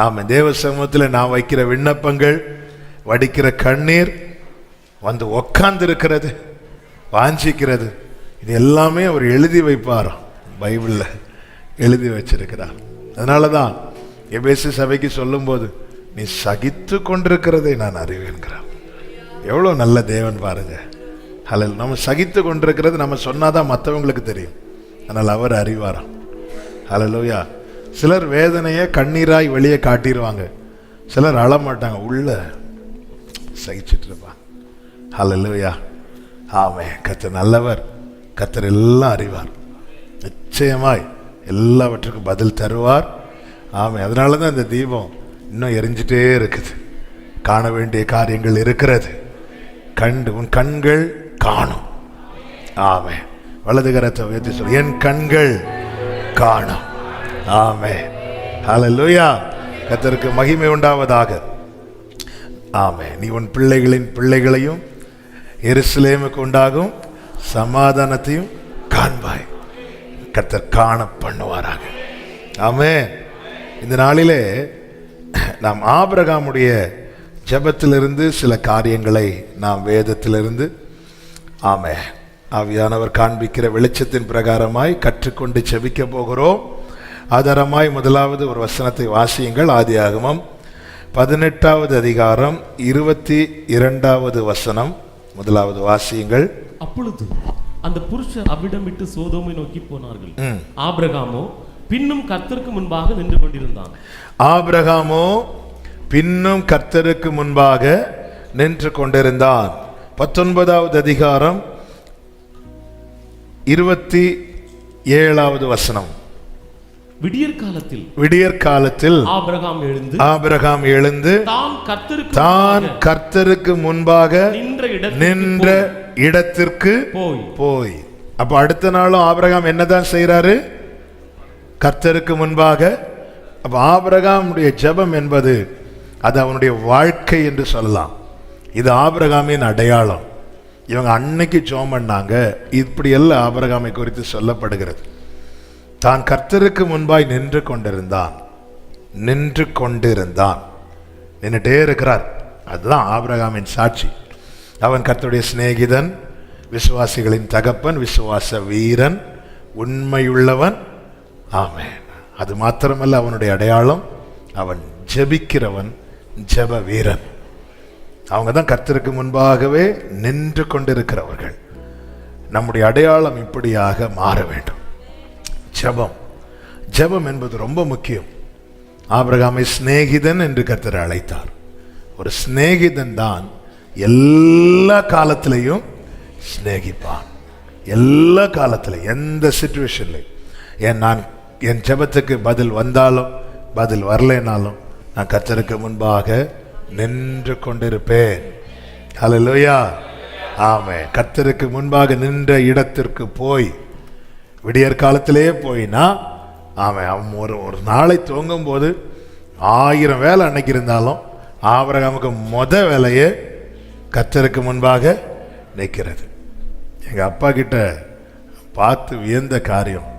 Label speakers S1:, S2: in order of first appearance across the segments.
S1: ஆமாம், தேவ சமூகத்தில் நான் வைக்கிற விண்ணப்பங்கள், வடிக்கிற கண்ணீர், வந்து உக்காந்து இருக்கிறது, வாஞ்சிக்கிறது, இது எல்லாமே அவர் எழுதி வைப்பாராம், பைபிளில் எழுதி வச்சிருக்கிறார். அதனால தான் எபேசு சபைக்கு சொல்லும்போது நீ சகித்து கொண்டிருக்கிறதை நான் அறிவேன்கிறார். எவ்வளோ நல்ல தேவன் பாருங்க. அல்ல, நம்ம சகித்து கொண்டிருக்கிறது நம்ம சொன்னாதான் மற்றவங்களுக்கு தெரியும், அதனால் அவர் அறிவாராம். ஹல்லேலூயா. சிலர் வேதனையை கண்ணீராய் வெளியே காட்டிடுவாங்க, சிலர் அழமாட்டாங்க, உள்ள சகிச்சுட்டு இருப்பாங்க. ஹல்லேலூயா. ஆமே, கர்த்தர் நல்லவர், கர்த்தர் எல்லாம் அறிவார், நிச்சயமாய் எல்லாவற்றுக்கும் பதில் தருவார். ஆமே, அதனால தான் இந்த தீபம் இன்னும் எரிஞ்சிட்டே இருக்குது. காண வேண்டிய காரியங்கள் இருக்கிறது, உன் கண்கள் காணும். ஆமே, வலது கரத்தை உயர்த்தி சொல்லு, என் கண்கள் காணும். ஆமே, ஹல்லேலூயா. கர்த்தருக்கு மகிமை உண்டாவதாக. ஆமே, நீ உன் பிள்ளைகளின் பிள்ளைகளையும் எருசலேமுக்கு உண்டாகும் சமாதானத்தையும் காண்பாய், கர்த்தர் காண பண்ணுவாராக. ஆமே. இந்த நாளிலே நாம் ஆபிரகாமுடைய ஜெபத்திலிருந்து சில காரியங்களை நாம் வேதத்திலிருந்து ஆமே ஆவியானவர் காண்பிக்கிற வெளிச்சத்தின் பிரகாரமாய் கற்றுக்கொண்டு ஜெபிக்க போகிறோம். ஆதாரமாய் முதலாவது ஒரு வசனத்தை வாசியுங்கள். ஆதியாகமம் 18வது அதிகாரம் 22வது வசனம் முதலாவது வாசியுங்கள்.
S2: அப்பொழுது அந்த புருஷர் அவ்விடம் விட்டு சோதோமை நோக்கி போனார்கள். ஆபிரகாமோ பின்னும் கர்த்தருக்கு முன்பாக நின்று கொண்டிருந்தான்.
S1: ஆபிரகாமோ பின்னும் கர்த்தருக்கு முன்பாக நின்று கொண்டிருந்தான். 19வது அதிகாரம் 27வது வசனம். விடியற் காலத்தில் ஆபிரகாம் எழுந்து தான் கர்த்தருக்கு முன்பாக நின்ற இடத்திற்கு போய். அப்ப அடுத்த நாளும் ஆபிரகாம் என்னதான் செய்யறாரு? கர்த்தருக்கு முன்பாக. அப்ப ஆபிரகாமுடைய ஜெபம் என்பது அது அவனுடைய வாழ்க்கை என்று சொல்லலாம். இது ஆபிரகாமின் அடையாளம். இவங்க அன்னைக்கு ஜெபம் பண்ணாங்க, இப்படி எல்லாம் ஆபிரகாமை குறித்து சொல்லப்படுகிறது. தான் கர்த்தருக்கு முன்பாய் நின்றுட்டே இருக்கிறார். அதுதான் ஆபிரகாமின் சாட்சி. அவன் கர்த்தருடைய சிநேகிதன், விசுவாசிகளின் தகப்பன், விசுவாச வீரன், உண்மையுள்ளவன். ஆமென். அது மாத்திரமல்ல, அவனுடைய அடையாளம் அவன் ஜெபிக்கிறவன், ஜெப வீரன். அவங்க தான் கர்த்தருக்கு முன்பாகவே நின்று கொண்டிருக்கிறவர்கள். நம்முடைய அடையாளம் இப்படியாக மாற வேண்டும். ஜெபம் என்பது ரொம்ப முக்கியம். ஆபிரகாமை சிநேகிதன் என்று கர்த்தர் அழைத்தார். ஒரு சிநேகிதன் தான் எல்லா காலத்திலையும் சிநேகிப்பான். எல்லா காலத்திலையும், எந்த சிச்சுவேஷன்லையும். என் ஜெபத்துக்கு பதில் வந்தாலும் பதில் வரலைனாலும் நான் கர்த்தருக்கு முன்பாக நின்று கொண்டிருப்பேன். ஹல்லேலூயா. ஆமென். கர்த்தருக்கு முன்பாக நின்ற இடத்திற்கு போய், விடியற் காலத்திலே போயினா, அவன் ஒரு நாளை துவங்கும் போது 1000 வேலை அன்னைக்கு இருந்தாலும் ஆபிரகாமுக்கு வேலையே கர்த்தருக்கு முன்பாக நிற்கிறது. எங்கள் அப்பா கிட்ட பார்த்து வியந்த காரியம்,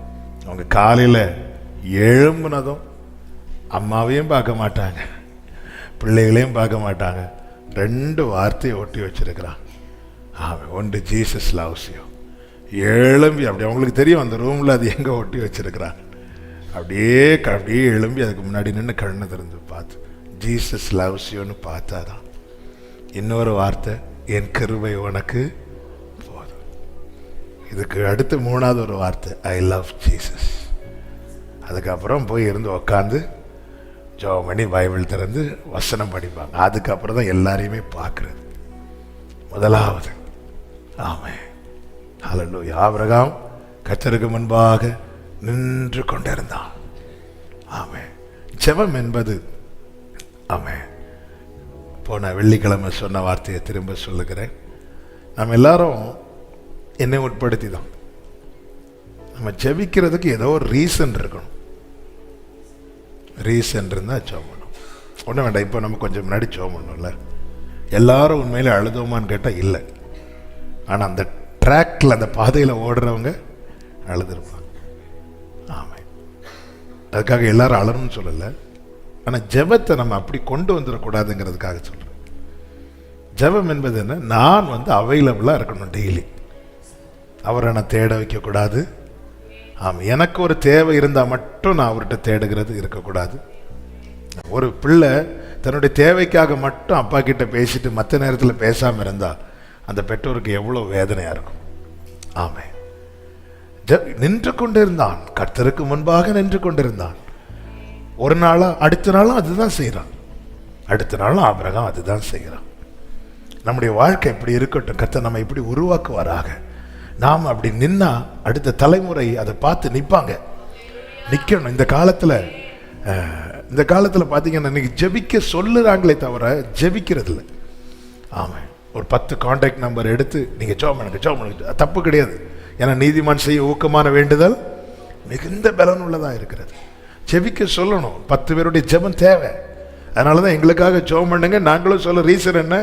S1: அவங்க காலையில் எழும்புனதும் அம்மாவையும் பார்க்க மாட்டாங்க, பிள்ளைகளையும் பார்க்க மாட்டாங்க, 2 வார்த்தையை ஒட்டி வச்சிருக்கிறான். ஒன்று ஜீசஸ் லவ்ஸ் யூ. எழும்பி அப்படி அவங்களுக்கு தெரியும் அந்த ரூமில் அது எங்கே ஒட்டி வச்சிருக்கிறாங்க. அப்படியே எழும்பி அதுக்கு முன்னாடி நின்று கண்ணை திறந்து பார்த்து ஜீசஸ் லவ்ஸ் யூன்னு பார்த்தாதான். இன்னொரு வார்த்தை, என் கிருபை உனக்கு போதும். இதுக்கு அடுத்து 3வது ஒரு வார்த்தை, ஐ லவ் ஜீசஸ். அதுக்கப்புறம் போய் இருந்து உக்காந்து ஜெபம் பண்ணி பைபிள் திறந்து வசனம் படிப்பாங்க. அதுக்கப்புறம் தான் எல்லாரையுமே பார்க்கறது முதலாவது. ஆமென். ஹல்லேலூயா. ஆபிரகாம் கர்த்தருக்கு முன்பாக நின்று கொண்டிருந்தான். ஆமென். ஜெபம் என்பது, ஆமென், போன வெள்ளிக்கிழமை சொன்ன வார்த்தையை திரும்ப சொல்லுகிறேன். நம்ம எல்லாரும் என்னை உட்படுத்தி தான் நம்ம ஜெபிக்கிறதுக்கு ஏதோ ஒரு ரீசன் இருக்கணும். ரீசன் இருந்தால் ஜெபம் பண்ணணும். ஒன்றும் வேண்டாம், இப்போ நம்ம கொஞ்சம் முன்னாடி ஜெபம் பண்ணோம்ல, எல்லாரும் உண்மையிலே அழுதோமான்னு கேட்டால் இல்லை. ஆனால் அந்த ட்ராக்ல, அந்த பாதையில் ஓடுறவங்க அழுதுருப்பாங்க. ஆமாம். அதுக்காக எல்லாரும் அழணும்னு சொல்லலை, ஆனால் ஜெபத்தை நம்ம அப்படி கொண்டு வந்துடக்கூடாதுங்கிறதுக்காக சொல்கிறேன். ஜெபம் என்பது என்ன? நான் அவைலபிளாக இருக்கணும் டெய்லி. அவரை நான் தேட வைக்கக்கூடாது. ஆமாம், எனக்கு ஒரு தேவை இருந்தால் மட்டும் நான் அவர்கிட்ட தேடுகிறது இருக்கக்கூடாது. ஒரு பிள்ளை தன்னுடைய தேவைக்காக மட்டும் அப்பா கிட்ட பேசிட்டு மற்ற நேரத்தில் பேசாமல் இருந்தால் அந்த பெற்றோருக்கு எவ்வளோ வேதனையாக இருக்கும். ஆமாம், நின்று கொண்டிருந்தான், கர்த்தருக்கு முன்பாக நின்று கொண்டிருந்தான். ஒரு நாளா அடுத்த நாளும் அதுதான் செய்கிறான், அடுத்த நாளும் ஆபிரகாம் அதுதான் செய்கிறான். நம்முடைய வாழ்க்கை இப்படி இருக்கட்டும், கர்த்தர் நம்ம இப்படி உருவாக்குவாராக. நாம் அப்படி நின்னா அடுத்த தலைமுறை அதை பார்த்து நிற்பாங்க, நிற்கணும். இந்த காலத்தில் பார்த்தீங்கன்னா இன்னைக்கு ஜெபிக்க சொல்லுறாங்களே தவிர ஜெபிக்கிறது இல்லை. ஆமாம், ஒரு 10 கான்டாக்ட் நம்பர் எடுத்து நீங்கள் ஜெபம் பண்ணுங்க, தப்பு கிடையாது. ஏன்னா நீதிமான் செய்ய ஊக்கமான வேண்டுதல் மிகுந்த பலன் உள்ளதாக இருக்கிறது. ஜெபிக்க சொல்லணும், 10 பேருடைய ஜெபம் தேவை. அதனால தான் எங்களுக்காக ஜெபம் பண்ணுங்க. நாங்களும் சொல்ல ரீசன் என்ன,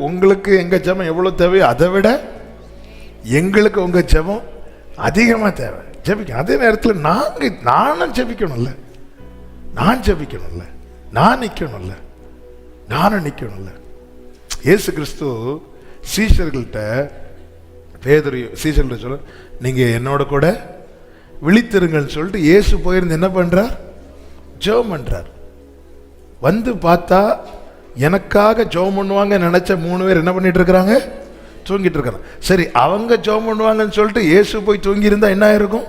S1: உங்களுக்கு எங்கள் ஜெபம் எவ்வளோ தேவையோ அதை விட எங்களுக்கு உங்கள் ஜெபம் அதிகமாக தேவை. ஜெபிக்கணும். அதே நேரத்தில் நானும் ஜெபிக்கணும்ல, நான் ஜெபிக்கணும்ல, நான் நிற்கணும்ல, நானும் நிற்கணும்ல. இயேசு கிறிஸ்து சீஷர்கள்ட்ட சீஷர்கள்ட்ட சொல்ல, நீங்கள் என்னோட கூட விழித்திருங்கன்னு சொல்லிட்டு இயேசு போயிருந்து என்ன பண்ணுறார்? ஜெபம் பண்ணுறார். பார்த்தா எனக்காக ஜெபம் பண்ணுவாங்க நினைச்ச 3 பேர் என்ன பண்ணிட்டு இருக்கிறாங்க? தூங்கிட்டு இருக்கிறாங்க. சரி, அவங்க ஜெபம் பண்ணுவாங்கன்னு சொல்லிட்டு இயேசு போய் தூங்கி இருந்தா என்ன ஆயிருக்கும்?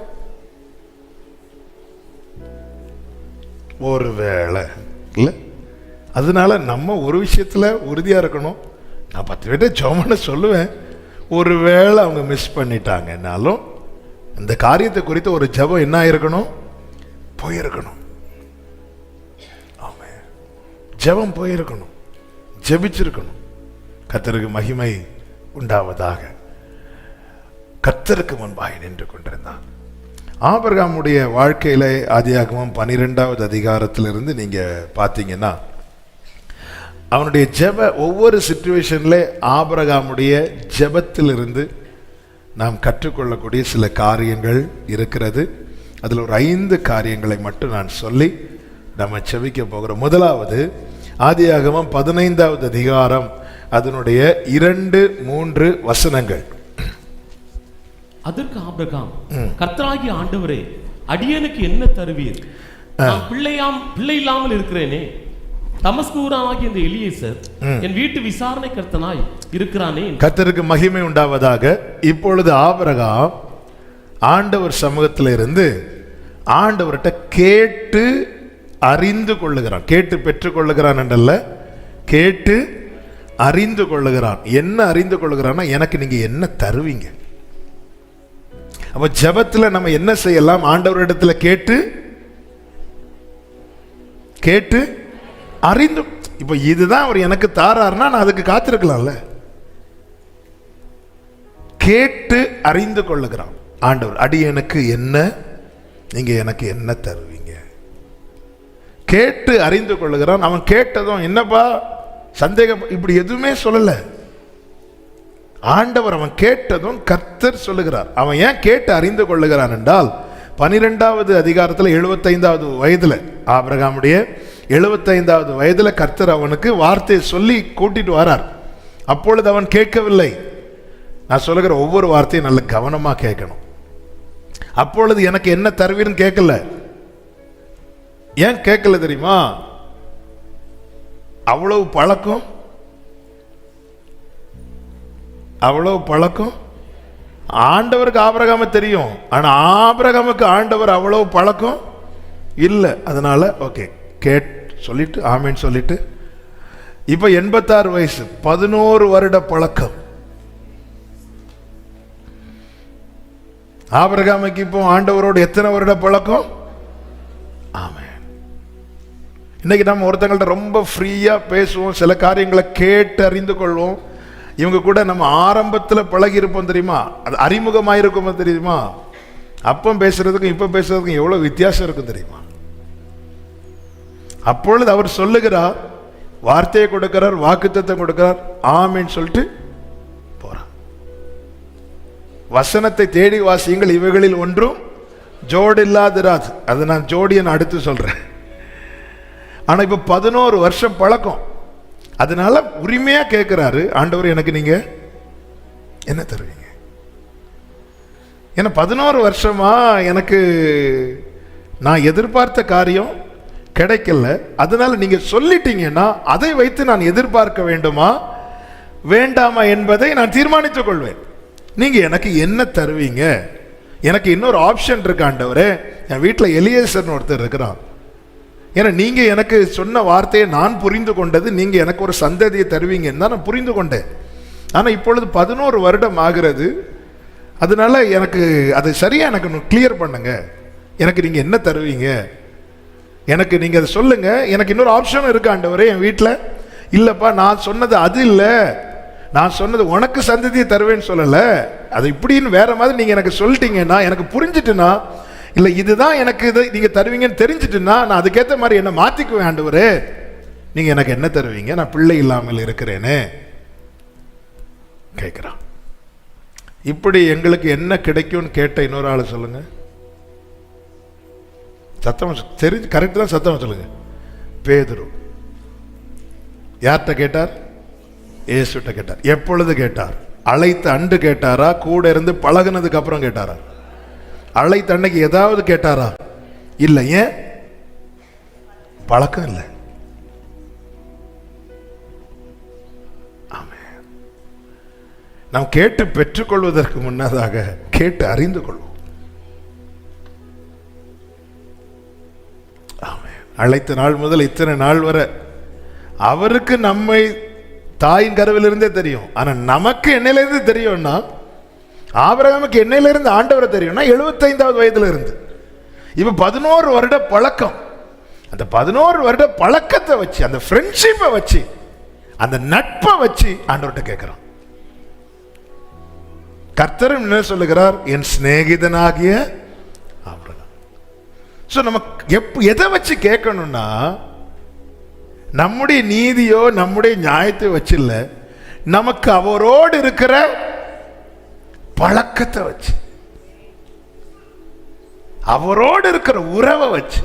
S1: ஒரு வேளை இல்லை. அதனால நம்ம ஒரு விஷயத்துல உறுதியா இருக்கணும். நான் 10 பேர்ட்ட ஜெபம் பண்ண சொல்லுவேன், ஒரு வேளை அவங்க மிஸ் பண்ணிட்டாங்கன்னாலும் இந்த காரியத்தை குறித்து ஒரு ஜெபம் என்ன ஆயிருக்கணும்? போயிருக்கணும். ஆமே, ஜெபம் போயிருக்கணும், ஜெபிச்சிருக்கணும். கர்த்தருக்கு மகிமை உண்டாவதாக. கர்த்தருக்கு முன்பாக நின்று கொண்டிருந்தான். ஆபிரகாமுடைய வாழ்க்கையில ஆதியாகமம் 12வது அதிகாரத்திலிருந்து நீங்க பார்த்தீங்கன்னா அவனுடைய ஜெப ஒவ்வொரு சிச்சுவேஷன்ல ஆபிரகாமுடைய ஜெபத்திலிருந்து நாம் கற்றுக்கொள்ளக்கூடிய சில காரியங்கள் இருக்கிறது. அதில் ஒரு 5 காரியங்களை மட்டும் நான் சொல்லி நம்ம செபிக்க போகிறோம். முதலாவது ஆதியாகமம் 15வது அதிகாரம் அதனுடைய 2-3 வசனங்கள்.
S2: அதற்கு ஆபிரகாம், கர்த்தராகிய ஆண்டவரே, அடியனுக்கு என்ன தருவீர்? நான் பிள்ளை இல்லாமல் இருக்கிறேனே. தமஸ்கூராகிய இந்த எலியேசர் என் வீட்டு விசாரணை கர்த்தனாய் இருக்கிறானே. கர்த்தருக்கு மகிமை உண்டாவதாக. இப்பொழுது ஆபிரகாம் ஆண்டவர் சமூகத்தில் இருந்து ஆண்டவர்கிட்ட கேட்டு அறிந்து கொள்ளுகிறான். கேட்டு பெற்றுக் கொள்ளுகிறான் என்றல்ல, கேட்டு அறிந்து கொள்ளுகிறான். என்ன அறிந்து கொள்ளுகிறான்னா, எனக்கு நீங்க என்ன தருவீங்க? அப்ப ஜெபத்துல நம்ம என்ன செய்யலாம்? ஆண்டவரிடத்துல கேட்டு அறிந்து. இப்ப இதுதான் அவர் எனக்கு தாராருன்னா நான் அதுக்கு காத்திருக்கலாம்ல. கேட்டு அறிந்து கொள்ளுகிறான் ஆண்டவர். அடியனுக்கு என்ன, நீங்க எனக்கு என்ன தருவீங்க? கேட்டு அறிந்து கொள்ளுகிறான். அவன் கேட்டதும் என்னப்பா சந்தேகம் இப்படி எதுவுமே சொல்லல. ஆண்டவர் அவன் கேட்டதும் கர்த்தர் சொல்லுகிறார். அவன் ஏன் கேட்டு அறிந்து கொள்ளுகிறான் என்றால் 12வது அதிகாரத்தில் 75வது வயதுல, ஆபிரகாமுடைய 75வது வயதுல கர்த்தர் அவனுக்கு வார்த்தையை சொல்லி கூட்டிட்டு வரார். அப்பொழுது அவன் கேட்கவில்லை. நான் சொல்லுகிற ஒவ்வொரு வார்த்தையும் நல்ல கவனமா கேட்கணும். அப்பொழுது எனக்கு என்ன தருவீர்னு கேட்கல. ஏன் கேட்கல தெரியுமா? அவ்வளவு பழக்கம் ஆண்டவருக்கு ஆபிரகாம தெரியும். ஆனா ஆபிரகாமுக்கு ஆண்டவர் அவ்வளவு பழக்கம் இல்லை. அதனால ஓகே சொல்லிட்டு ஆமேன் சொல்லிட்டு இப்ப 86 வயசு, 11 வருட பழக்கம். ஆபிரகாமுக்கு இப்போ ஆண்டவரோடு எத்தனை வருட பழக்கம்? ஆமென். இன்னைக்கு நம்ம ஒருத்தங்கள்ட்ட ரொம்ப ஃப்ரீயா பேசுவோம், சில காரியங்களை கேட்டு அறிந்து கொள்வோம். இவங்க கூட நம்ம ஆரம்பத்தில் பழகி இருப்போம் தெரியுமா, அது அறிமுகமாயிருக்கும் தெரியுமா. அப்பம் பேசுறதுக்கும் இப்ப பேசுறதுக்கும் எவ்வளவு வித்தியாசம் இருக்கும் தெரியுமா. அப்பொழுது அவர் சொல்லுகிறார், வார்த்தையை கொடுக்கிறார், வாக்குத்தத்தம் கொடுக்கிறார், ஆமென் சொல்லிட்டு போறார். வசனத்தை தேடி வாசியுங்கள், இவைகளில் ஒன்றும் ஜோடு இல்லாதிராது. அதை நான் ஜோடியை அடுத்து சொல்றேன்.
S1: ஆனா இப்ப 11 வருஷம் பழக்கம். அதனால உரிமையா கேட்கிறாரு, ஆண்டவர் எனக்கு நீங்க என்ன தருவீங்க? ஏன்னா 11 வருஷமா எனக்கு நான் எதிர்பார்த்த காரியம் கிடைக்கல. அதனால நீங்க சொல்லிட்டீங்கன்னா அதை வைத்து நான் எதிர்பார்க்க வேண்டுமா வேண்டாமா என்பதை நான் தீர்மானித்துக் கொள்வேன். நீங்க எனக்கு என்ன தருவீங்க? எனக்கு இன்னொரு ஆப்ஷன் இருக்கு ஆண்டவரே. என் வீட்டில் எலியேசர்னு ஒருத்தர் இருக்கிறான். ஏன்னா நீங்க எனக்கு சொன்ன வார்த்தையை நான் புரிந்து கொண்டது, நீங்க எனக்கு ஒரு சந்ததியை தருவீங்கன்னு தான் நான் புரிந்து கொண்டேன். ஆனா இப்பொழுது 11 வருடம் ஆகிறது. அதனால எனக்கு அது சரியா எனக்கு கிளியர் பண்ணுங்க. எனக்கு நீங்க என்ன தருவீங்க? எனக்கு நீங்க அதை சொல்லுங்க. எனக்கு இன்னொரு ஆப்ஷன் இருக்கு ஆண்டவரே என் வீட்டில். இல்லப்பா, நான் சொன்னது அது இல்லை, நான் சொன்னது உனக்கு சந்ததியை தருவேன்னு சொல்லல, அது இப்படின்னு வேற மாதிரி நீங்க எனக்கு சொல்லிட்டீங்கன்னா, எனக்கு புரிஞ்சுட்டுனா, இல்ல இதுதான் எனக்கு இதை நீங்க தருவீங்கன்னு தெரிஞ்சுட்டுன்னா, நான் அதுக்கேற்ற மாதிரி என்ன மாத்திக்குவேன் ஆண்டவரே. நீங்க எனக்கு என்ன தருவீங்க? நான் பிள்ளை இல்லாமல் இருக்கிறேனே கேட்கிறான். இப்படி எங்களுக்கு என்ன கிடைக்கும்னு கேட்ட இன்னொரு ஆளு சொல்லுங்க. சத்தம் தெரிஞ்சு கரெக்ட் தான், சத்தம் சொல்லுங்க. பேதுரு யார்கிட்ட கேட்டார்? இயேசுட்ட கேட்டார். எப்பொழுது கேட்டார்? அழைத்த அன்று கேட்டாரா? கூட இருந்து பழகுனதுக்கு அப்புறம் கேட்டாரா? அழைத்த அன்னைக்கு ஏதாவது கேட்டாரா? இல்ல. ஏன்? பழக்கம் இல்லை. நாம் கேட்டு பெற்றுக்கொள்வதற்கு முன்னதாக கேட்டு அறிந்து கொள்வோம். அழைத்த நாள் முதல் இத்தனை நாள் வரை அவருக்கு நம்மை தாயின் கருவிலிருந்தே தெரியும். ஆனா நமக்கு என்னையிலிருந்து தெரியும்னா, ஆபிரகாமுக்கு என்னையிலிருந்து ஆண்டவரை தெரியும்னா 75வது வயதுல இருந்து. இப்ப 11 வருட பழக்கம். அந்த 11 வருட பழக்கத்தை வச்சு, அந்த ஃப்ரெண்ட்ஷிப்பை வச்சு, அந்த நட்பை வச்சு ஆண்டவர்கிட்ட கேட்கிறோம். கர்த்தர் என்ன சொல்லுகிறார்? என் சிநேகிதனாகிய ஆபிரகாம். சோ நமக்கு எதை வச்சு கேட்கணும்னா, நம்முடைய நீதியோ நம்முடைய நியாயத்தை வச்சு இல்ல, நமக்கு அவரோடு இருக்கிற பழக்கத்தை வச்சு, அவரோடு இருக்கிற உறவை வச்சு.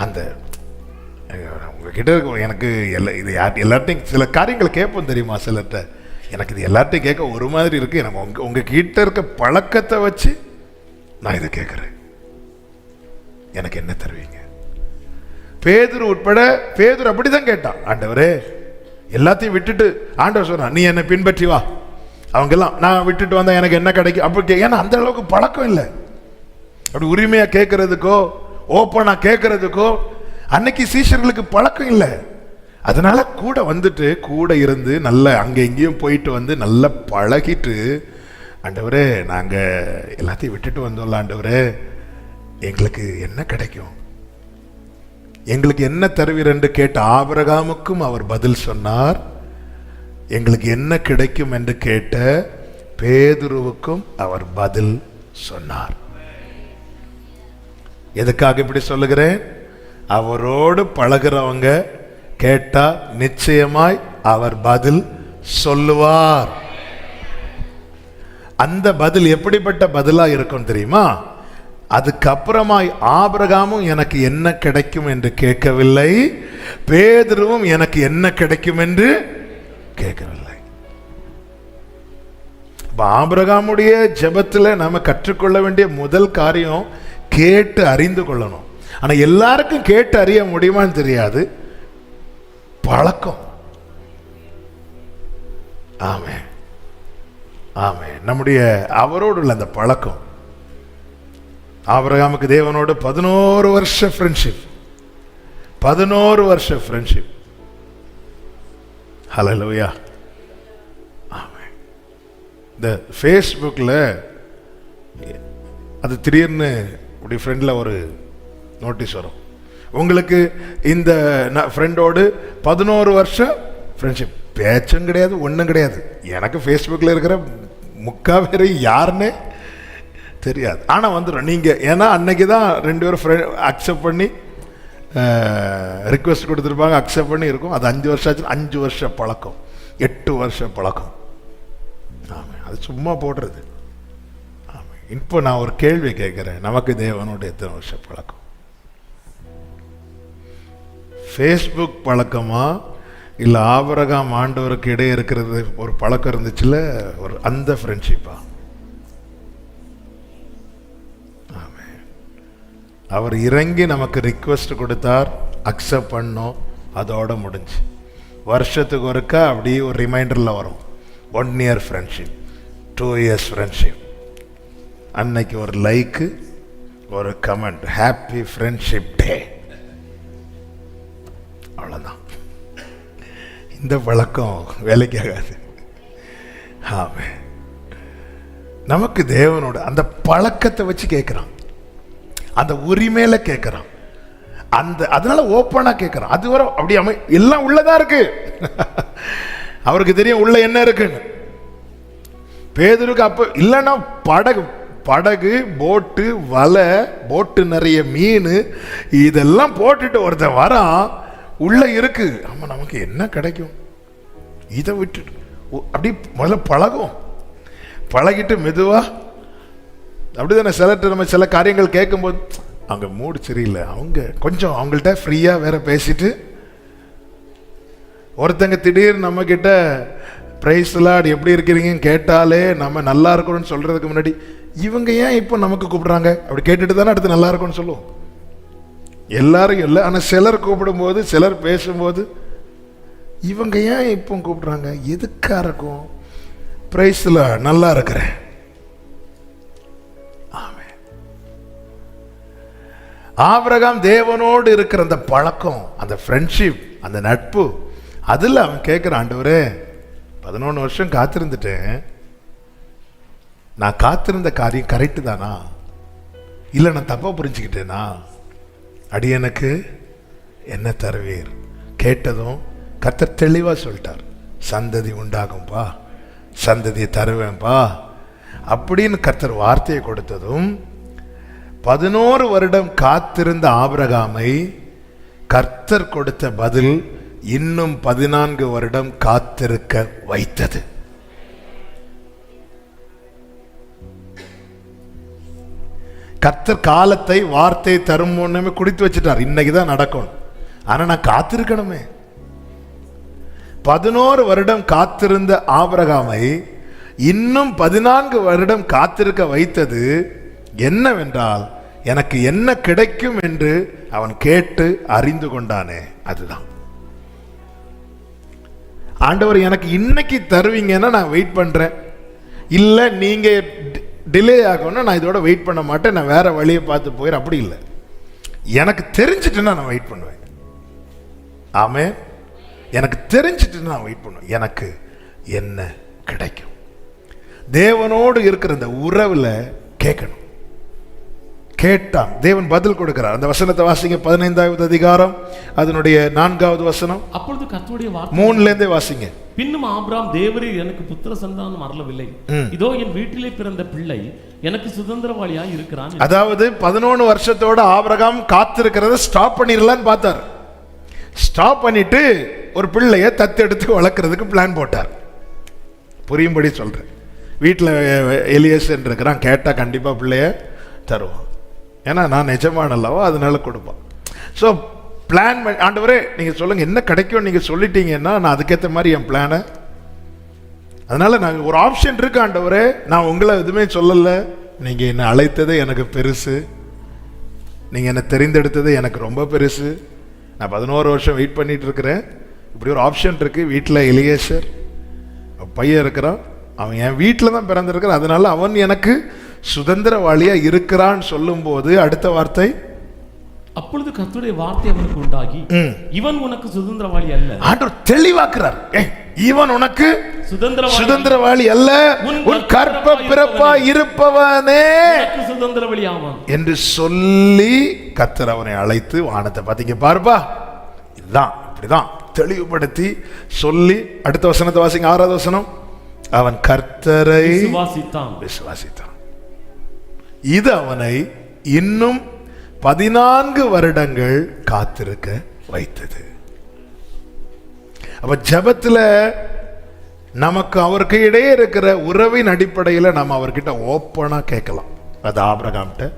S1: அந்த உங்ககிட்ட இருக்க எனக்கு இது எல்லார்ட்டையும் சில காரியங்களை கேட்போம் தெரியுமா? சிலர்கிட்ட எனக்கு இது எல்லார்ட்டையும் கேட்க ஒரு மாதிரி இருக்கு. எனக்கு உங்க கிட்ட இருக்க பழக்கத்தை வச்சு நான் இதை கேட்கிறேன். எனக்கு என்ன தருவீங்க? பேதுரு உட்பட, பேதுரு அப்படிதான் கேட்டான். ஆண்டவரே, எல்லாத்தையும் விட்டுட்டு ஆண்டவர் சொன்னான், நீ என்னை பின்பற்றி வா. அவங்க எல்லாம் நான் விட்டுட்டு வந்தா எனக்கு என்ன கிடைக்கும் அப்படி. ஏன்னா அந்த அளவுக்கு பழக்கம் இல்லை. அப்படி உரிமையா கேட்கறதுக்கோ ஓப்பனா கேட்கறதுக்கோ அன்னைக்கு சீஷர்களுக்கு பழக்கம் இல்லை. அதனால கூட வந்துட்டு கூட இருந்து நல்ல அங்க எங்கேயும் போயிட்டு வந்து நல்லா பழகிட்டு, ஆண்டவரே நாங்க எல்லாத்தையும் விட்டுட்டு வந்தோம்ல ஆண்டவரே, எங்களுக்கு என்ன கிடைக்கும், எங்களுக்கு என்ன தருவீர் என்று கேட்ட ஆபிரகாமுக்கும் அவர் பதில் சொன்னார். எங்களுக்கு என்ன கிடைக்கும் என்று கேட்ட பேதுருவுக்கும் அவர் பதில் சொன்னார். எதுக்காக இப்படி சொல்லுகிறேன்? அவரோடு பழகிறவங்க கேட்டா நிச்சயமாய் அவர் பதில் சொல்லுவார். அந்த பதில் எப்படிப்பட்ட பதிலா இருக்கும் தெரியுமா? அதுக்கப்புறமாய் ஆபிரகாமும் எனக்கு என்ன கிடைக்கும் என்று கேட்கவில்லை, பேதுருவும் எனக்கு என்ன கிடைக்கும் என்று கேட்கவில்லை. ஆபிரகாமுடைய ஜெபத்துல நாம கற்றுக்கொள்ள வேண்டிய முதல் காரியம் கேட்டு அறிந்து கொள்ளணும். ஆனா எல்லாருக்கும் கேட்டு அறிய முடியுமான்னு தெரியாது. பழக்கம். ஆமே ஆமே நம்முடைய அவரோடு உள்ள அந்த பழக்கம். ஆபிரகாமுக்கு தேவனோடு 11 வருஷ ஃப்ரெண்ட்ஷிப். 11 வருஷ ஃப்ரெண்ட்ஷிப். ஹல்லேலூயா. ஆமே. இந்த ஃபேஸ்புக்கில் அது திடீர்னு அப்படி ஃப்ரெண்டில் ஒரு நோட்டீஸ் வரும், உங்களுக்கு இந்த ஃப்ரெண்டோடு 11 வருஷம் ஃப்ரெண்ட்ஷிப். பேச்சும் கிடையாது, ஒன்றும் கிடையாது. எனக்கு ஃபேஸ்புக்கில் இருக்கிற முக்கா பேரை யாருன்னு தெரியாது. ஆனால் வந்துடும் நீங்கள். ஏன்னா அன்னைக்கு தான் 2 பேரும் அக்செப்ட் பண்ணி ரிக்வெஸ்ட் கொடுத்துருப்பாங்க, அக்செப்ட் பண்ணி இருக்கும். அது 5 வருஷம் ஆச்சு. 5 வருஷ பழக்கம், 8 வருஷ பழக்கம். ஆமாம், அது சும்மா போடுறது. ஆமாம். இப்போ நான் ஒரு கேள்வி கேட்குறேன், நமக்கு தேவனோட எத்தனை வருஷ பழக்கம்? ஃபேஸ்புக் பழக்கமா இல்லை ஆபிரகாம் ஆண்டவருக்கு இடையே இருக்கிறது ஒரு பழக்கம் இருந்துச்சுல, ஒரு அந்த ஃப்ரெண்ட்ஷிப்பா? அவர் இறங்கி நமக்கு ரிக்வெஸ்ட் கொடுத்தார், அக்செப்ட் பண்ணோம், அதோட முடிஞ்சு. வருஷத்துக்கு ஒருக்கா அப்படியே ஒரு ரிமைண்டரில் வரும், 1 year ஃப்ரெண்ட்ஷிப், 2 years ஃப்ரெண்ட்ஷிப். அன்னைக்கு ஒரு லைக்கு, ஒரு கமெண்ட், ஹாப்பி ஃப்ரெண்ட்ஷிப் டே, அவ்வளோதான். இந்த பழக்கம் வேலைக்கு ஆகாது. ஆமாம், நமக்கு தேவனோட அந்த பழக்கத்தை வச்சு கேட்குறான், அந்த உரிமையில கேட்கிறான், அதனால ஓப்பனா கேட்கிறான். அது வர அப்படி எல்லாம் உள்ளதா இருக்கு. அவருக்கு தெரியும் உள்ள என்ன இருக்குன்னு. பேதுருக்கு அப்ப இல்லைன்னா படகு போட்டு வலை போட்டு நிறைய மீன் இதெல்லாம் போட்டுட்டு ஒருத்தன் வரான், உள்ள இருக்கு. ஆமா, நமக்கு என்ன கிடைக்கும் இதை விட்டுட்டு அப்படி முதல்ல பழகும். பழகிட்டு மெதுவா அப்படிதானே சிலர்கிட்ட நம்ம சில காரியங்கள் கேட்கும்போது அங்கே மூடு சரியில்லை, அவங்க கொஞ்சம் அவங்கள்ட்ட ஃப்ரீயாக வேற பேசிட்டு, ஒருத்தங்க திடீர்னு நம்ம கிட்ட பிரைஸ் லார்ட் எப்படி இருக்கிறீங்கன்னு கேட்டாலே நம்ம நல்லா இருக்கணும்னு சொல்றதுக்கு முன்னாடி இவங்க ஏன் இப்போ நமக்கு கூப்பிடுறாங்க அப்படி கேட்டுட்டு தானே அடுத்து நல்லா இருக்கும்னு சொல்லுவோம். எல்லாரும் இல்லை, ஆனால் சிலர் கூப்பிடும்போது சிலர் பேசும்போது இவங்க ஏன் இப்போ கூப்பிடுறாங்க, எதுக்கா இருக்கும், பிரைஸ் லார்ட் நல்லா இருக்கிறேன். ஆபிரகாம் தேவனோடு இருக்கிற அந்த பழக்கம், அந்த ஃப்ரெண்ட்ஷிப், அந்த நட்பு, அதில் அவன் கேட்குறான், ஆண்டவரே 11 வருஷம் காத்திருந்துட்டேன், நான் காத்திருந்த காரியம் கரெக்டு தானா, இல்லை நான் தப்பா புரிஞ்சுக்கிட்டேனா, அடியனுக்கு என்ன தருவீர்? கேட்டதும் கர்த்தர் தெளிவா சொல்லிட்டார், சந்ததி உண்டாகும்பா, சந்ததியை தருவேன்பா அப்படின்னு கர்த்தர் வார்த்தையை கொடுத்ததும் 11 வருடம் காத்திருந்த ஆபிரகாமை கர்த்தர் கொடுத்த பதில் இன்னும் 14 வருடம் காத்திருக்க வைத்தது. கர்த்தர் காலத்தை வார்த்தை தரும் முன்னமே குடித்து வச்சுட்டார், இன்னைக்குதான் நடக்கும், ஆனா நான் காத்திருக்கணுமே. 11 வருடம் காத்திருந்த ஆபிரகாமை இன்னும் 14 வருடம் காத்திருக்க வைத்தது என்னவென்றால், எனக்கு என்ன கிடைக்கும் என்று அவன் கேட்டு அறிந்து கொண்டானே, அதுதான். ஆண்டவர் எனக்கு இன்னைக்கு தருவீங்கன்னா நான் வெயிட் பண்றேன், இல்ல நீங்க டிலே ஆகணும்னா நான் இதோட வெயிட் பண்ண மாட்டேன், நான் வேற வழியை பார்த்து போயிடும், அப்படி இல்லை, எனக்கு தெரிஞ்சிட்டுன்னா நான் வெயிட் பண்ணுவேன். ஆமே, எனக்கு தெரிஞ்சிட்டு நான் வெயிட் பண்ணுவேன், எனக்கு என்ன கிடைக்கும். தேவனோடு இருக்கிற இந்த உறவுல கேட்கணும். கேட்டான், தேவன் பதில் கொடுக்கிறார். அந்த வசனத்தை வாசிங்க, 15வது அதிகாரம் அதனுடைய 4வது வசனம்.
S2: அப்பொழுது கர்த்தருடைய வார்த்தை
S1: 3ல வாசிங்க.
S2: பின்னும் ஆபிரகாம், தேவரீர் எனக்கு புத்திர சந்தானம் அருளவில்லை, இதோ என் வீட்டிலே பிறந்த பிள்ளை எனக்கு சுதந்திரவாளியாய் இருக்கிறான். அதாவது
S1: 11 வருஷத்தோட ஆபிரகாம் காத்திருக்கிறத ஸ்டாப் பண்ணிடலான்னு பார்த்தார். ஸ்டாப் பண்ணிட்டு ஒரு பிள்ளைய தத்தெடுத்து வளர்க்கறதுக்கு பிளான் போட்டார். புரியும்படி சொல்றேன். வீட்டில் எலியேசர் இருக்கிறான், கேட்டா கண்டிப்பா பிள்ளைய தருவான், ஏன்னா நான் நிஜமான அல்லவோ, அதனால கொடுப்பான். ஸோ பிளான் பண்ணி, ஆண்டவரே நீங்கள் சொல்லுங்கள் என்ன கிடைக்கும், நீங்கள் சொல்லிட்டீங்கன்னா நான் அதுக்கேற்ற மாதிரி என் பிளானை, அதனால நாங்கள் ஒரு ஆப்ஷன் இருக்கு ஆண்டவரே, நான் உங்களை எதுவுமே சொல்லலை, நீங்கள் என்னை அழைத்தது எனக்கு பெருசு, நீங்கள் என்னை தெரிந்தெடுத்தது எனக்கு ரொம்ப பெருசு, நான் 11 வருஷம் வெயிட் பண்ணிட்டு இருக்கிறேன், இப்படி ஒரு ஆப்ஷன் இருக்கு. வீட்டில் எலியேசர் பையன் இருக்கிறான், அவன் என் வீட்டில் தான் பிறந்திருக்கிறான், அதனால அவன் எனக்கு சுதந்திரவாளியா இருக்கிறான்னு சொல்லும் போது அடுத்த வார்த்தை,
S2: அப்பொழுது கர்த்தருடைய வார்த்தை அவனுக்கு உண்டாகி, இவன் உனக்கு சுதந்திரவாளி அல்ல.
S1: ஆண்டவர் தெளிவாக்குறார், இவன் உனக்கு சுதந்திரவாளி அல்ல, உன் கற்ப பிறப்பா இருப்பவனே
S2: சுதந்திரவாளி ஆவான்
S1: என்று சொல்லி கர்த்தர் அவனை அழைத்து வானத்தை பாத்தீங்க பாருப்பா, இதுதான் இப்படிதான் தெளிவுபடுத்தி சொல்லி அடுத்த வசனத்தை வாசிங்க, 6வது வசனம். அவன் கர்த்தரை விசுவாசித்தான். இது அவனை இன்னும் 14 வருடங்கள் காத்திருக்க வைத்தது. அப்ப ஜெபத்துல நமக்கு அவருக்கு இடையே இருக்கிற உறவின் அடிப்படையில் நம்ம அவர்கிட்ட ஓப்பனா கேட்கலாம். அது ஆபிரகாம்கிட்ட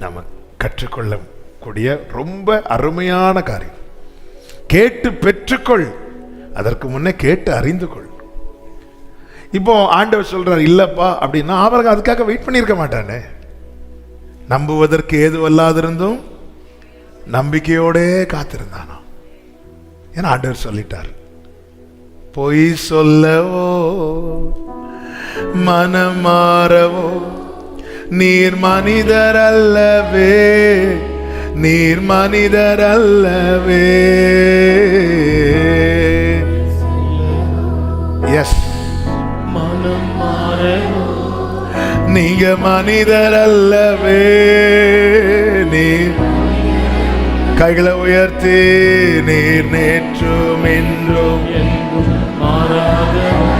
S1: நம்ம கற்றுக்கொள்ள கூடிய ரொம்ப அருமையான காரியம். கேட்டு பெற்றுக்கொள், அதற்கு முன்னே கேட்டு அறிந்து கொள். இப்போ ஆண்டவர் சொல்றார் இல்லப்பா அப்படின்னா அவர்கள் அதுக்காக வெயிட் பண்ணியிருக்க மாட்டானே. நம்புவதற்கு ஏதுவல்லாதிருந்தும் நம்பிக்கையோடே காத்திருந்தானோ. ஏன்னா ஆண்டவர் சொல்லிட்டார், பொய் சொல்லவோ மனம் மாறவோ நீர் மனிதர் அல்லவே, நீர் மனிதர் அல்லவே. எஸ்,
S2: மனம் மாறவோ
S1: நீங்க மனிதர் அல்லவே. நீர் கைகளை உயர்த்தி, நீர் நேற்றும் இன்றும்
S2: என்றும் மாறாதவர்,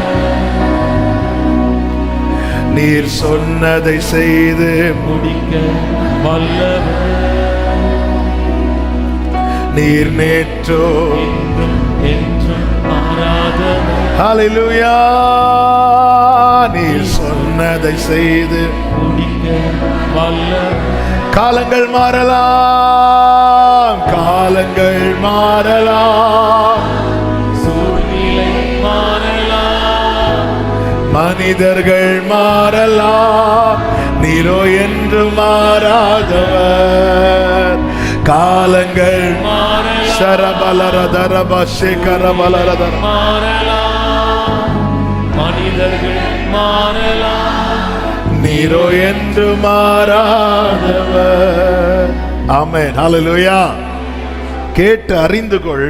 S1: நீர் சொன்னதை செய்து
S2: முடிக்க வல்லவர்,
S1: நீர் நேற்றோ
S2: என்றும் என்றும் மாறாதவர்.
S1: ஹல்லேலூயா. நீர் சொன்னதை செய்து
S2: முடிக்க வல்லவர்.
S1: காலங்கள் மாறலாம், காலங்கள் மாறலாம்,
S2: சூழ்நிலை மாறலாம்,
S1: மனிதர்கள் மாறலாம், நீரோ என்று மாறாதவர். காலங்கள்
S2: மாறலாம்,
S1: சரபலரதரப சேகரபலரதர
S2: மாறலாம், மனிதர்கள் மாறலாம்,
S1: நீரோ என்று மாறாதவர். ஆமென், ஹல்லேலூயா. கேட்டு அறிந்து கொள்,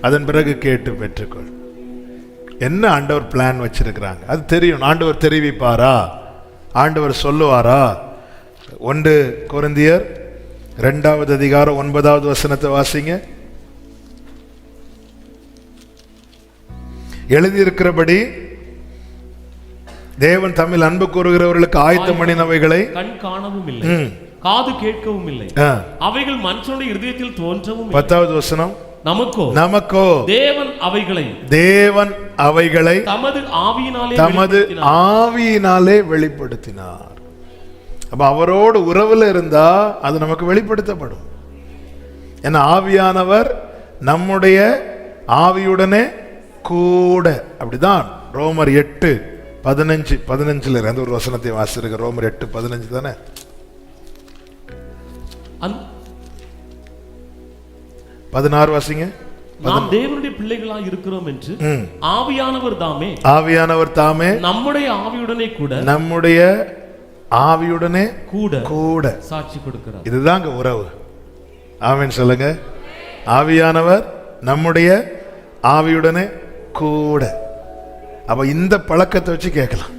S1: அதன் பிறகு கேட்டு பெற்றுக்கொள். என்ன ஆண்டவர் பிளான் வச்சிருக்கிறாங்க அது தெரியும். ஆண்டவர் தெரிவிப்பாரா, ஆண்டவர் சொல்லுவாரா? 1 கொரிந்தியர் 2வது அதிகாரம் 9வது வசனத்தை வாசிங்க. எழுதியிருக்கிறபடி தேவன் தம்மில் அன்பு கூறுகிறவர்களுக்கு ஆயத்தம் பண்ணினவைகளை
S2: கண் காணவும் இல்லை, காது கேட்கவும் இல்லை, அவைகள் மனுஷனுடைய இருதயத்தில் தோன்றவும் இல்லை.
S1: 10வது வசனம், நமக்கோ
S2: தேவன்
S1: அவைகளை
S2: தமது
S1: ஆவியினாலே வெளிப்படுத்தினார். அப்ப அவரோடு உறவுல இருந்தா அது நமக்கு வெளிப்படுத்தப்படும். ஏன்னா ஆவியானவர் நம்முடைய ஆவியுடனே கூட. அப்படிதான் ரோமர் 8:15 அந்த ஒரு வசனத்தை வாசிருக்க. ரோமர் 8:15 தானே? 16 வாசிங்க.
S2: நாம் தேவனுடைய பிள்ளைகளாய் இருக்கிறோம் என்று ஆவியானவர் தாமே நம்முடைய ஆவியுடனே கூட சாட்சி கொடுக்கிறார்.
S1: இதுதாங்க உறவு. ஆமென் சொல்லுங்க. ஆவியானவர் நம்முடைய ஆவியுடனே கூட. அப்ப இந்த பழக்கத்தை வச்சு கேட்கலாம்,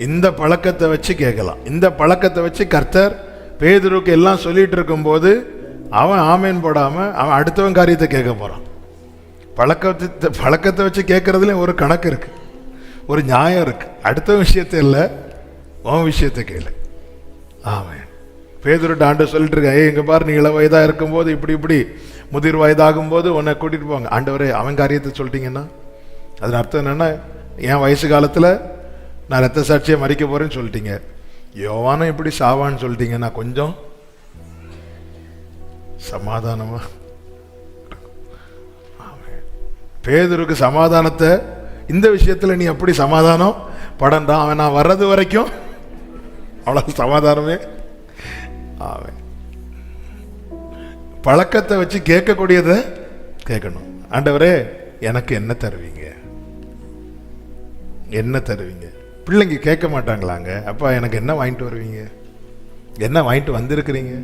S1: இந்த பழக்கத்தை வச்சு கேட்கலாம். இந்த பழக்கத்தை வச்சு கர்த்தர் பேதுருக்கு எல்லாம் சொல்லிட்டு இருக்கும் போது அவன் ஆமேன் போடாம அவன் அடுத்தவன் காரியத்தை கேட்க போறான். பழக்கத்தை வச்சு கேட்கறதுல ஒரு கணக்கு இருக்கு, ஒரு நியாயம் இருக்கு. அடுத்த விஷயத்தை இல்லை, உன் விஷயத்தை கேளு. ஆமென். பேதுருட்ட ஆண்டவர் சொல்லிட்டு இருக்க, இங்க பாரு, நீ இள வயதா இருக்கும் போது இப்படி முதிர் வயதாகும் போது உன்னை கூட்டிட்டு போவாங்க. ஆண்டவரே அவன் காரியத்தை சொல்லிட்டீங்கன்னா அதன் அர்த்தம் என்னன்னா, என் வயசு காலத்துல நான் ரத்த சாட்சியை மறிக்க போறேன்னு சொல்லிட்டீங்க, யோவானும் இப்படி சாவான்னு சொல்லிட்டீங்கன்னா கொஞ்சம் சமாதானமா. பேதுருக்கு சமாதானத்தை இந்த விஷயத்துல நீ அப்படி சமாதானம் படண்டா, அவன் நான் வர்றது வரைக்கும் அவ்வளவு சமாதானமே. அவன் பழக்கத்தை வச்சு கேட்கக்கூடியதை கேட்கணும். ஆண்டவரே எனக்கு என்ன தருவீங்க, என்ன தருவீங்க? பிள்ளைங்க கேட்க மாட்டாங்களாங்க, அப்பா எனக்கு என்ன வாங்கிட்டு வருவீங்க, என்ன வாங்கிட்டு வந்திருக்கிறீங்க?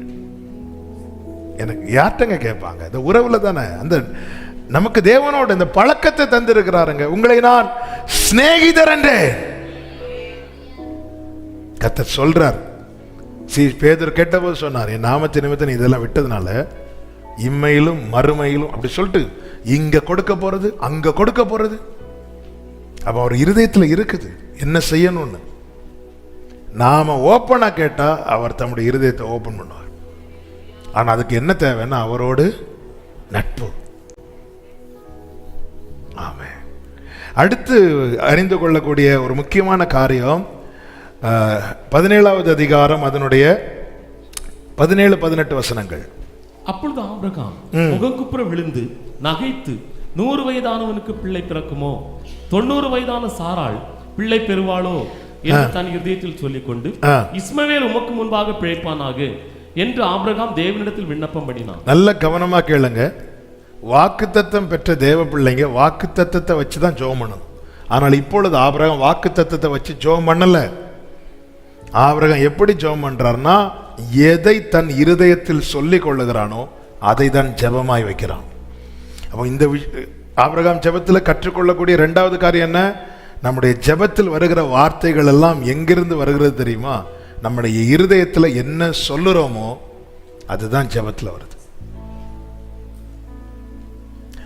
S1: எனக்கு யார்கிட்டங்க கேட்பாங்க? இந்த உறவுல தானே. அந்த நமக்கு தேவனோட இந்த பழக்கத்தை தந்திருக்கிறாருங்க. உங்களை நான் சிநேகிதர் என்றே கர்த்தர் சொல்றார். பேதுரு கேட்டபோது சொன்னார், என் நாமத்தை நிமித்தம் நீ இதெல்லாம் விட்டதுனால இம்மையிலும் மறுமையிலும் அப்படி சொல்லிட்டு இங்க கொடுக்க போறது அங்க கொடுக்க போறது. அப்ப அவர் இருதயத்தில் இருக்குது என்ன செய்யணும்னு. நாம ஓப்பனா கேட்டா அவர் தம்முடைய இருதயத்தை ஓபன் பண்ணுவார். ஆனா அதுக்கு என்ன தேவைன்னா அவரோடு நட்பு. ஆமென். அடுத்து அறிந்து கொள்ளக்கூடிய ஒரு முக்கியமான காரியம், 17வது அதிகாரம் அதனுடைய 17-18 வசனங்கள்.
S2: அப்பொழுது ஆபிரகாம் முகங்குப்புற விழுந்து நகைத்து, 100 வயதானவனுக்கு பிள்ளை பிறக்குமோ, 90 வயதான சாராள் பிள்ளை பெறுவாளோ என்று தன் இதயத்தில் சொல்லிக் கொண்டு, இஸ்மவேல் உமக்கு முன்பாக பிழைப்பானாக என்று ஆபிரகாம் தேவனிடத்தில் விண்ணப்பம் பண்ணினான். நல்ல
S1: கவனமா கேளுங்க. வாக்குத்தத்தம் பெற்ற தேவ பிள்ளைங்க வாக்குத்தத்தத்தை வச்சுதான் ஜெபம் பண்ணணும். ஆனால் இப்பொழுது ஆபிரகாம் வாக்குத்தத்தத்தை வச்சு ஜெபம் பண்ணல. ஆபிரகாம் எப்படி ஜெபம் பண்றார்னா, எதை தன் இருதயத்தில் சொல்லிக் கொள்ளுகிறானோ அதை தான் ஜெபமாய் வைக்கிறான். அப்போ இந்த ஆபிரகாம் ஜெபத்தில் கற்றுக்கொள்ளக்கூடிய 2வது காரியம் என்ன? நம்முடைய ஜெபத்தில் வருகிற வார்த்தைகள் எல்லாம் எங்கிருந்து வருகிறது தெரியுமா? நம்முடைய இருதயத்தில் என்ன சொல்லுறோமோ அதுதான் ஜெபத்தில் வருது.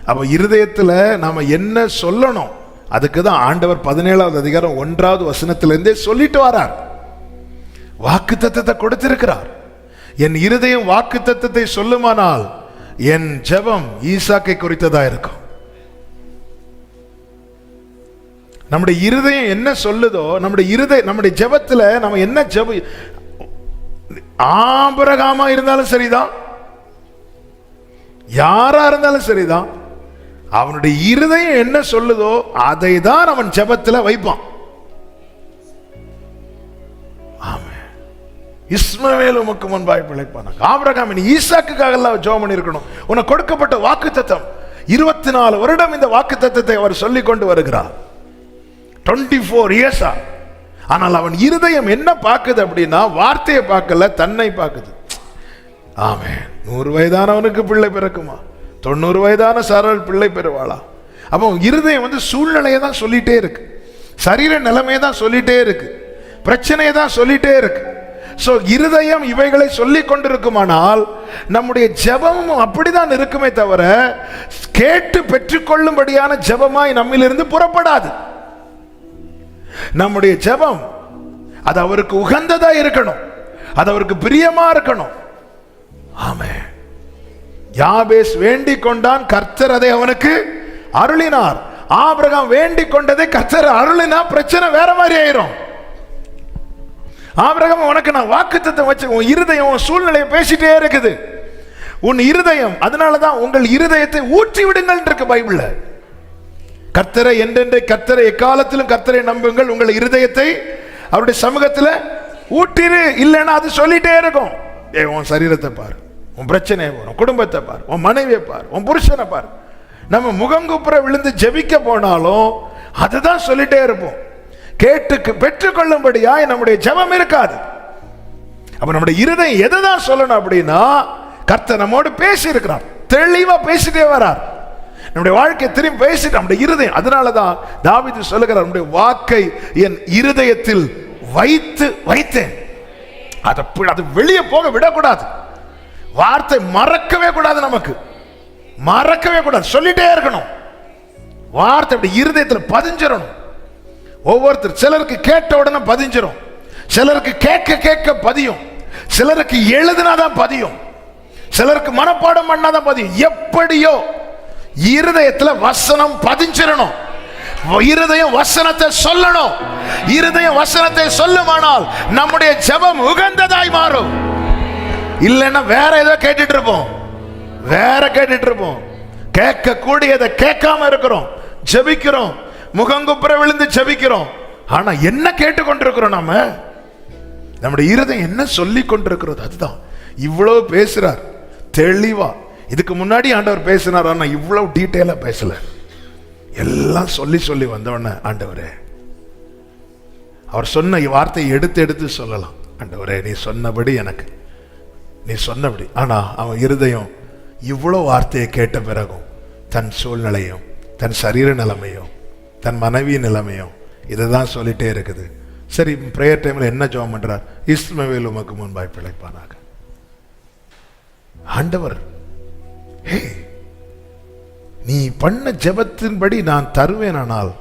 S1: அப்ப இருதயத்தில் நாம என்ன சொல்லணும், அதுக்கு தான் ஆண்டவர் 17வது அதிகாரம் 1வது வசனத்திலிருந்தே சொல்லிட்டு வரார். வாக்கு தத்தத்தை கொடுத்திருக்கிறார். என் இருதயம் வாக்கு தத்தத்தை சொல்லுமானால் என் ஜெபம் ஈசாக்கை குறித்ததா இருக்கும். நம்முடைய இருதயம் என்ன சொல்லுதோ, நம்முடைய ஜெபத்துல நம்ம என்ன ஜெப, ஆபிரகாமா இருந்தாலும் சரிதான், யாரா இருந்தாலும் சரிதான், அவனுடைய இருதயம் என்ன சொல்லுதோ அதை தான் அவன் ஜெபத்துல வைப்பான். இஸ்மவேல் உமக்கு முன்பாய் பிழைப்பானாக. ஆபிரகாம் ஈசாக்குக்காக எல்லாம் ஜெபம் பண்ணியிருக்கணும். உனக்கு கொடுக்கப்பட்ட வாக்குத்தத்தம் 24 வருடம் இந்த வாக்குத்தத்தத்தை அவர் சொல்லிக் கொண்டு வருகிறார். 24 இயர்ஸா. ஆனால் அவன் இருதயம் என்ன பார்க்குது அப்படின்னா, வார்த்தையை பார்க்கல, தன்னை பார்க்குது. ஆமென். 100 வயதானவனுக்கு பிள்ளை பிறக்குமா, 90 வயதான சாராள் பிள்ளை பெறுவாளா? அப்போ இருதயம் சூழ்நிலையை தான் சொல்லிட்டே இருக்கு, சரீர நிலைமையை தான் சொல்லிட்டே இருக்கு, பிரச்சனையை தான் சொல்லிட்டே இருக்கு. சோ இருதயம் இவைகளை சொல்லிக் கொண்டிருக்குமானால் நம்முடைய ஜெபமும் அப்படிதான் இருக்குமே தவிர கேட்டு பெற்றுக்கொள்ளும்படியான ஜெபமாய் நம்மிலிருந்து புறப்படாது. நம்முடைய ஜெபம் அது அவருக்கு உகந்ததா இருக்கணும், அது அவருக்கு பிரியமா இருக்கணும். ஆமென். யாபேஸ் வேண்டிக் கொண்டான், கர்த்தர் அதை அவனுக்கு அருளினார். ஆபிரகாம் வேண்டிக் கொண்டதை கர்த்தர் அருளினா பிரச்சனை வேற மாதிரி ஆயிரும். ஆபிரகாம், உனக்கு நான் வாக்குத்தத்தம் வச்சு, உன் இருதயம் உன் சூழ்நிலையை பேசிட்டே இருக்குது. உன் இருதயம், அதனாலதான் உங்கள் இருதயத்தை ஊற்றி விடுங்கள் இருக்கு பைபிள்ல. கர்த்தரை என்றென்றே, கர்த்தரை எக்காலத்திலும் கர்த்தரை நம்புங்கள், உங்கள் இருதயத்தை அவருடைய சமூகத்துல ஊற்றிரு. இல்லைன்னா அது சொல்லிட்டே இருக்கும். உன் சரீரத்தை பாரு, உன் பிரச்சனையை பாரு, உன் குடும்பத்தை பாரு, உன் மனைவியை பாரு, உன் புருஷனை பாரு. நம்ம முகங்குப்புற விழுந்து ஜெபிக்க போனாலும் அதுதான் சொல்லிட்டே இருப்போம். கேட்டு பெற்றுக்கொள்ளும்படியாய் நம்முடைய ஜெபம் இருக்காது. அப்ப நம்முடைய இருதயம் எதை தான் சொல்லணும் அப்படின்னா, கர்த்தர் நம்மோடு பேசி இருக்கிறார், தெளிவா பேசிட்டே வரார். நம்முடைய வாழ்க்கை திரும்பி பேசிட்டு நம்முடைய இருதயம், அதனாலதான் தாவீது சொல்லுகிறார், நம்முடைய வாக்கை என் இருதயத்தில் வைத்தேன். அது வெளியே போக விடக்கூடாது. வார்த்தை மறக்கவே கூடாது, நமக்கு மறக்கவே கூடாது, சொல்லிட்டே இருக்கணும். வார்த்தை அப்படி இருதயத்தில் பதிஞ்சிடணும். ஒவ்வொருத்தர், சிலருக்கு கேட்ட உடனே பதிஞ்சிடும், சிலருக்கு கேட்க கேட்க பதியும், சிலருக்கு எழுதினாதான் பதியும், சிலருக்கு மனப்பாடம் பண்ணாதான் பதியும். எப்படியோ இருதயத்தில் வசனம் பதிஞ்சிடணும். இருதயம் வசனத்தை சொல்லணும். இருதயம் வசனத்தை சொல்லுமானால் நம்முடைய ஜெபம் உகந்ததாய் மாறும். இல்லைன்னா வேற ஏதோ கேட்டுட்டு இருப்போம், கேட்க கூடியதை கேட்காம இருக்கிறோம், ஜெபிக்கிறோம், முகங்குப்புற விழுந்து ஜெபிக்கிறோம். ஆனா என்ன கேட்டுக்கொண்டிருக்கிறோம்? நம்முடைய இருதயம் என்ன சொல்லி கொண்டிருக்கிறது? அதுதான் இவ்வளவு பேசுறார் தெளிவா. இதுக்கு முன்னாடி ஆண்டவர் பேசினார், ஆனா இவ்வளவு டீட்டெயிலா பேசல. எல்லாம் சொல்லி வந்தவன, ஆண்டவரே அவர் சொன்ன வார்த்தையை எடுத்து சொல்லலாம். ஆண்டவரே நீ சொன்னபடி, எனக்கு நீ சொன்னபடி. ஆனா அவன் இருதயம் இவ்வளவு வார்த்தையை கேட்ட பிறகும் தன் சூழ்நிலையும், தன் சரீர நிலைமையும், தன் மனைவி நிலைமையும் இதைதான் சொல்லிட்டே இருக்குது. சரி, பிரேயர் டைம்ல என்ன ஜெபம் பண்றார்? இஸ்மவேல் உமக்கு முன்பாய் பிழைப்பானாக. ஆண்டவர், நீ பண்ண ஜெபத்தின்படி நான் தருவேனானால்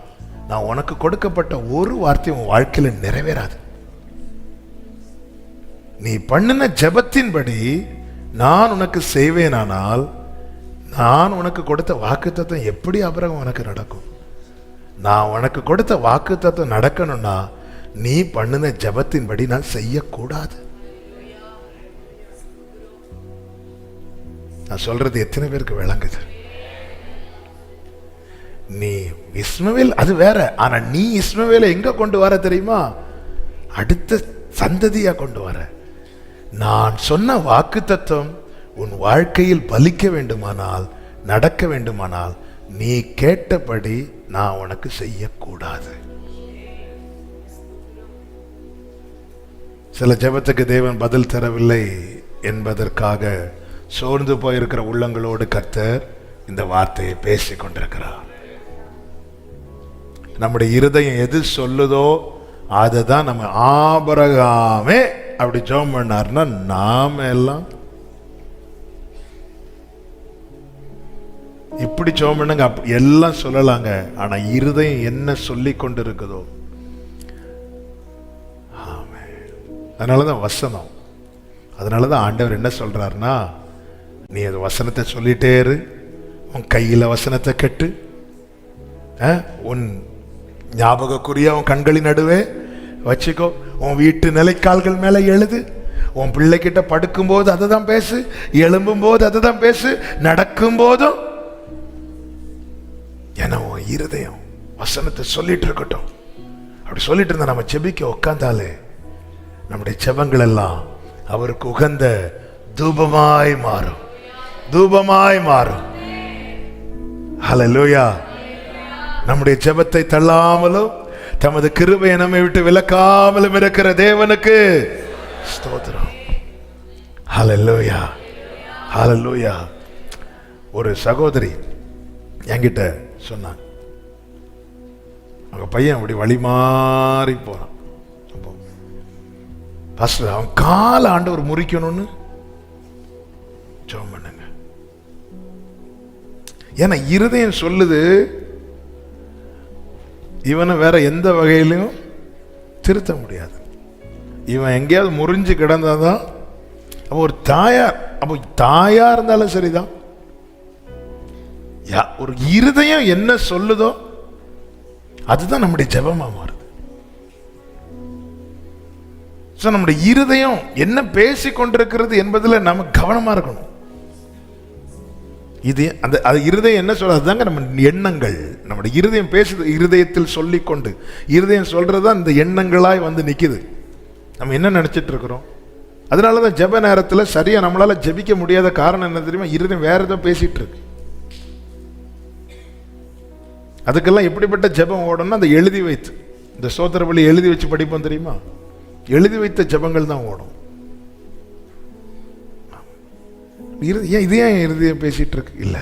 S1: நான் உனக்கு கொடுக்கப்பட்ட ஒரு வார்த்தை உன் வாழ்க்கையில நிறைவேறாது. நீ பண்ணின ஜெபத்தின்படி நான் உனக்கு செய்வேனானால் நான் உனக்கு கொடுத்த வாக்குத்தத்தம் எப்படி அப்புறம் உனக்கு நடக்கும்? நான் உனக்கு கொடுத்த வாக்குத்தத்தம் நடக்கணும்னா நீ பண்ணின ஜெபத்தின்படி நான் செய்யக்கூடாது. நான் சொல்றது எத்தனை பேருக்கு விளங்குது? நீ இஸ்மவேல் அது வேற, ஆனா நீ இஸ்மவேலை எங்க கொண்டு வர தெரியுமா? அடுத்த சந்ததியா கொண்டு வர. நான் சொன்ன வாக்குத்தத்தம் உன் வாழ்க்கையில் பலிக்க வேண்டுமானால், நடக்க வேண்டுமானால், நீ கேட்டபடி நான் உனக்கு செய்யக்கூடாது. சில ஜெபத்துக்கு தேவன் பதில் தரவில்லை என்பதற்காக சோர்ந்து போயிருக்கிற உள்ளங்களோடு கர்த்தர் இந்த வார்த்தையை பேசிக் கொண்டிருக்கிறார். நம்முடைய இருதயம் எது சொல்லுதோ அதை தான் நம்ம ஆபிரகாமே அப்படி ஜெபம் பண்ணார்னா நாம எல்லாம் இப்படி ஜெபம் பண்ணுங்க எல்லாம் சொல்லலாங்க. ஆனா இருதயம் என்ன சொல்லி கொண்டு இருக்குதோ. அதனாலதான் வசனம். அதனாலதான் ஆண்டவர் என்ன சொல்றாருன்னா, நீ அது வசனத்தை சொல்லிட்டே இரு. உன் கையில வசனத்தை கட்டு, உன் ஞாபகக்குரிய உன் கண்களின் நடுவே வச்சுக்கோ. உன் வீட்டு நிலைக்கால்கள் மேல எழுது. உன் பிள்ளைகிட்ட படுக்கும் போது அதை தான் பேசு, எழும்பும் போது அதை தான் பேசு, நடக்கும் போதும். ஏன்னா உன் இருதயம் வசனத்தை சொல்லிட்டு இருக்கட்டும். அப்படி சொல்லிட்டு இருந்தா நம்ம செபிக்க உட்கார்ந்தாலே நம்முடைய செபங்கள் எல்லாம் அவருக்கு உகந்த தூபமாய் மாறும், தூபமாய் மாறும். ஹல்லேலூயா. நம்முடைய ஜெபத்தை தள்ளாமலும் தமது கிருபையை நம்மை விட்டு விலக்காமலும் இருக்கிற தேவனுக்கு ஸ்தோத்திரம். ஹல்லேலூயா, ஹல்லேலூயா. ஒரு சகோதரி என்கிட்ட சொன்னாங்க, அவங்க பையன் அப்படி வழி மாறி போறான். பாஸ்டர், அவன் கால ஆண்டவர் முறிக்கணும்னு ஜெபம் பண்ணுங்க. ஏன்னா இருதயம் சொல்லுது இவனை வேற எந்த வகையிலும் திருத்த முடியாது. இவன் எங்கேயாவது முறிஞ்சு கிடந்தாதான். அப்போ ஒரு தாயார், அப்போ தாயா இருந்தாலும் சரிதான், ஒரு இருதயம் என்ன சொல்லுதோ அதுதான் நம்முடைய ஜெபமா மாறுது. நம்முடைய இருதயம் என்ன பேசிக் கொண்டிருக்கிறது என்பதில் நம்ம கவனமா இருக்கணும். இது அந்த இருதயம் என்ன சொல்றது, அதுதாங்க நம்ம எண்ணங்கள். நம்முடைய இருதயம் பேசுது, இருதயத்தில் சொல்லிக்கொண்டு இருதயம் சொல்றதுதான் இந்த எண்ணங்களாய் வந்து நிக்குது. நம்ம என்ன நினைச்சிட்டு இருக்கிறோம். அதனாலதான் ஜெப நேரத்தில் சரியா நம்மளால ஜெபிக்க முடியாத காரணம் என்ன தெரியுமா? இருதயம் வேற ஏதோ பேசிட்டு இருக்கு. அதுக்கெல்லாம் எப்படிப்பட்ட ஜெபம் ஓடணும்னா அந்த எழுதி வைத்து, இந்த ஸ்தோத்திர பலி எழுதி வச்சு படிப்போம் தெரியுமா? எழுதி வைத்த ஜெபங்கள் தான் ஓடும். ஏன் இது ஏன் இருதயம் பேசிட்டு இருக்கு? இல்ல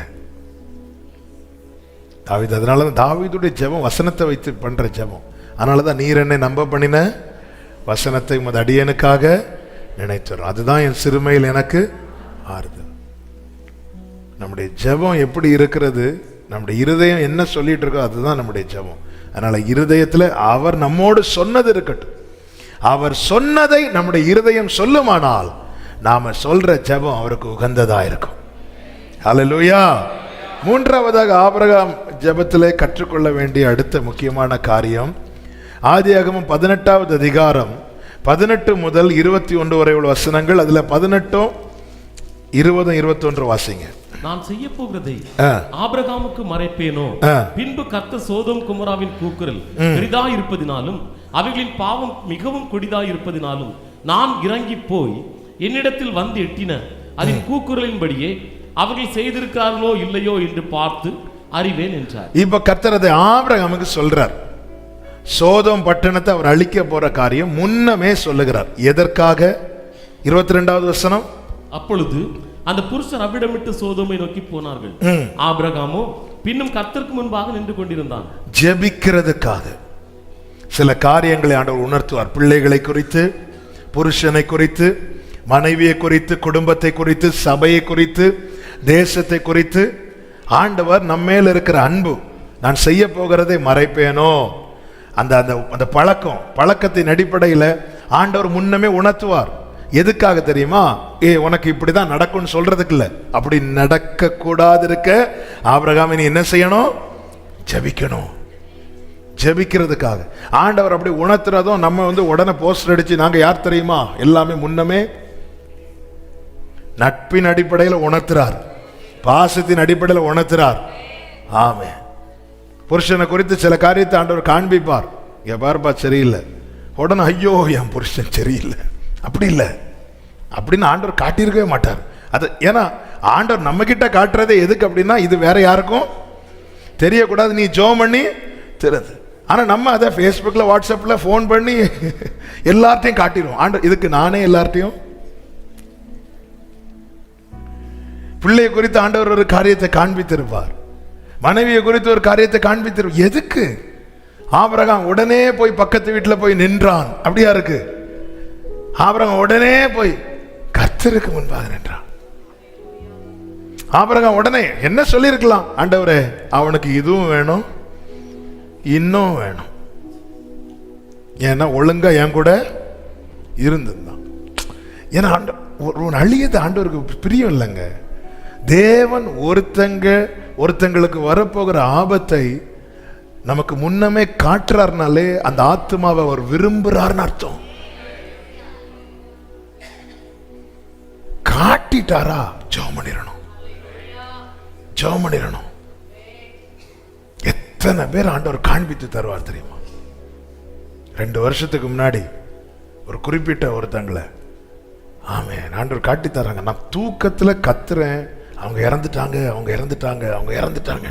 S1: தாவீது, அதனாலதான் தாவீதுடைய ஜெபம் வசனத்தை வைத்து பண்ற ஜெபம். அதனாலதான் நீர் என்னை நம்ப பண்ணின வசனத்தை உமது அடியனுக்காக நினைத்தரும், அதுதான் என் சிறுமையில் எனக்கு ஆறுதல். நம்முடைய ஜெபம் எப்படி இருக்கிறது, நம்முடைய இருதயம் என்ன சொல்லிட்டு இருக்கோ அதுதான் நம்முடைய ஜெபம். அதனால இருதயத்துல அவர் நம்மோடு சொன்னது இருக்கட்டும். அவர் சொன்னதை நம்முடைய இருதயம் சொல்லுமானால் நாம சொல்ற ஜெபம் அவருக்கு உகந்ததா இருக்கும். ஹல்லேலூயா. மூன்றாவதாக ஆபிரகாம் ஜெபத்திலே கற்றுக்கொள்ள வேண்டிய அடுத்த முக்கியமான காரியம், ஆதியாகமம் 18வது அதிகாரம் 18 முதல் 21 வரை உள்ள வசனங்கள். அதுல 18, 20, 21 வாசிங்க.
S2: நான் செய்ய போகிறதை ஆபிரகாமுக்கு மறைப்பேனோ? பின்பு கர்த்தர் சோதோம் குமராவின் கூக்குரல் பெரிதா இருப்பதினாலும் அவைகளின் பாவம் மிகவும் கொடிதா இருப்பதினாலும் நான் இறங்கி போய் என்னிடத்தில் வந்து எட்டின அதன் கூக்குரலின்படியே அவர்கள் செய்திருக்கிறார்களோ இல்லையோ என்று பார்த்து அறிவேன் என்றார். இப்ப கர்த்தர் அதை ஆபிரகாமுக்கு சொல்றார். சோதோம் பட்டணத்தை அவர் அழிக்க போற காரியம் முன்னமே சொல்லுகிறார். எதற்காக? 22வது வசனம். அப்பொழுது அந்த புருஷர் அவ்விடமிட்டு சோதோமை நோக்கி போனார்கள். ஆபிரகாமோ பின்னும் கர்த்தருக்கு முன்பாக நின்று கொண்டிருந்தான். ஜெபிக்கிறதுக்காக சில காரியங்களை ஆண்டவர் உணர்த்துவார். பிள்ளைகளை குறித்து, புருஷனை குறித்து, மனைவியை குறித்து, குடும்பத்தை குறித்து, சபையை குறித்து, தேசத்தை குறித்து ஆண்டவர் நம்மேல் இருக்கிற அன்பு, நான் செய்ய போகிறதை மறைப்பேனோ, அந்த அந்த பழக்கத்தின் அடிப்படையில் ஆண்டவர் முன்னமே உணர்த்துவார். எதுக்காக தெரியுமா? உனக்கு இப்படிதான் நடக்கும்னு சொல்றதுக்கு இல்ல. அப்படி நடக்க கூடாது இருக்க ஆபிரகாம் நீ என்ன செய்யணும்? ஜெபிக்கணும்.
S1: ஜெபிக்கிறதுக்காக. ஆண்டவர் அப்படி உணர்த்துறதும் நம்ம வந்து உடனே போஸ்டர் அடிச்சு நாங்க யார் தெரியுமா, எல்லாமே முன்னமே நட்பின் அடிப்படையில் உணர்த்துறார், பாசத்தின் அடிப்படையில் உணர்த்துறார். ஆமே. புருஷனை குறித்து சில காரியத்தை ஆண்டவர் காண்பிப்பார். இங்க பாருப்பா சரியில்லை, உடனே ஐயோ என் புருஷன் சரியில்லை, அப்படி இல்லை அப்படின்னு ஆண்டவர் காட்டியிருக்கவே மாட்டார். அது ஏன்னா ஆண்டவர் நம்ம கிட்ட காட்டுறதே எதுக்கு அப்படின்னா, இது வேற யாருக்கும் தெரியக்கூடாது, நீ ஜெபம் பண்ணி தெரியுது. ஆனா நம்ம அதை ஃபேஸ்புக்ல வாட்ஸ்அப்ல ஃபோன் பண்ணி எல்லார்ட்டையும் காட்டிடுவோம். ஆண்டவர் இதுக்கு நானே எல்லார்ட்டையும் பிள்ளையை குறித்து ஆண்டவர் ஒரு காரியத்தை காண்பித்திருப்பார், மனைவியை குறித்து ஒரு காரியத்தை காண்பித்திருப்பார். எதுக்கு? ஆபிரகாம் உடனே போய் பக்கத்து வீட்டில் போய் நின்றான், அப்படியா இருக்கு? ஆபிரகாம் உடனே போய் கர்த்தருக்கு முன்பாக நின்றான். ஆபிரகாம் உடனே என்ன சொல்லியிருக்கலாம், ஆண்டவரே அவனுக்கு இதுவும் வேணும் இன்னும் வேணும், ஏன்னா ஒழுங்கா என் கூட இருந்திருந்தான். ஏன்னா ஒரு அழியது ஆண்டவருக்கு பிரியம் இல்லைங்க. தேவன் ஒருத்தங்களுக்கு வரப்போகிற ஆபத்தை நமக்கு முன்னமே காட்டுறாருனாலே அந்த ஆத்மாவை அவர் விரும்புறாருன்னு அர்த்தம். காட்டிட்டாரா ஜெபம் பண்ணிடணும், ஜெபம் பண்ணிடணும். எத்தனை பேர் ஆண்டவர் காண்பித்து தருவார் தெரியுமா? 2 வருஷத்துக்கு முன்னாடி ஒரு குறிப்பிட்ட ஒருத்தங்களை ஆண்டவர் காட்டி தராங்க. நான் தூக்கத்துல கத்துறேன், அவங்க இறந்துட்டாங்க அவங்க இறந்துட்டாங்க அவங்க இறந்துட்டாங்க.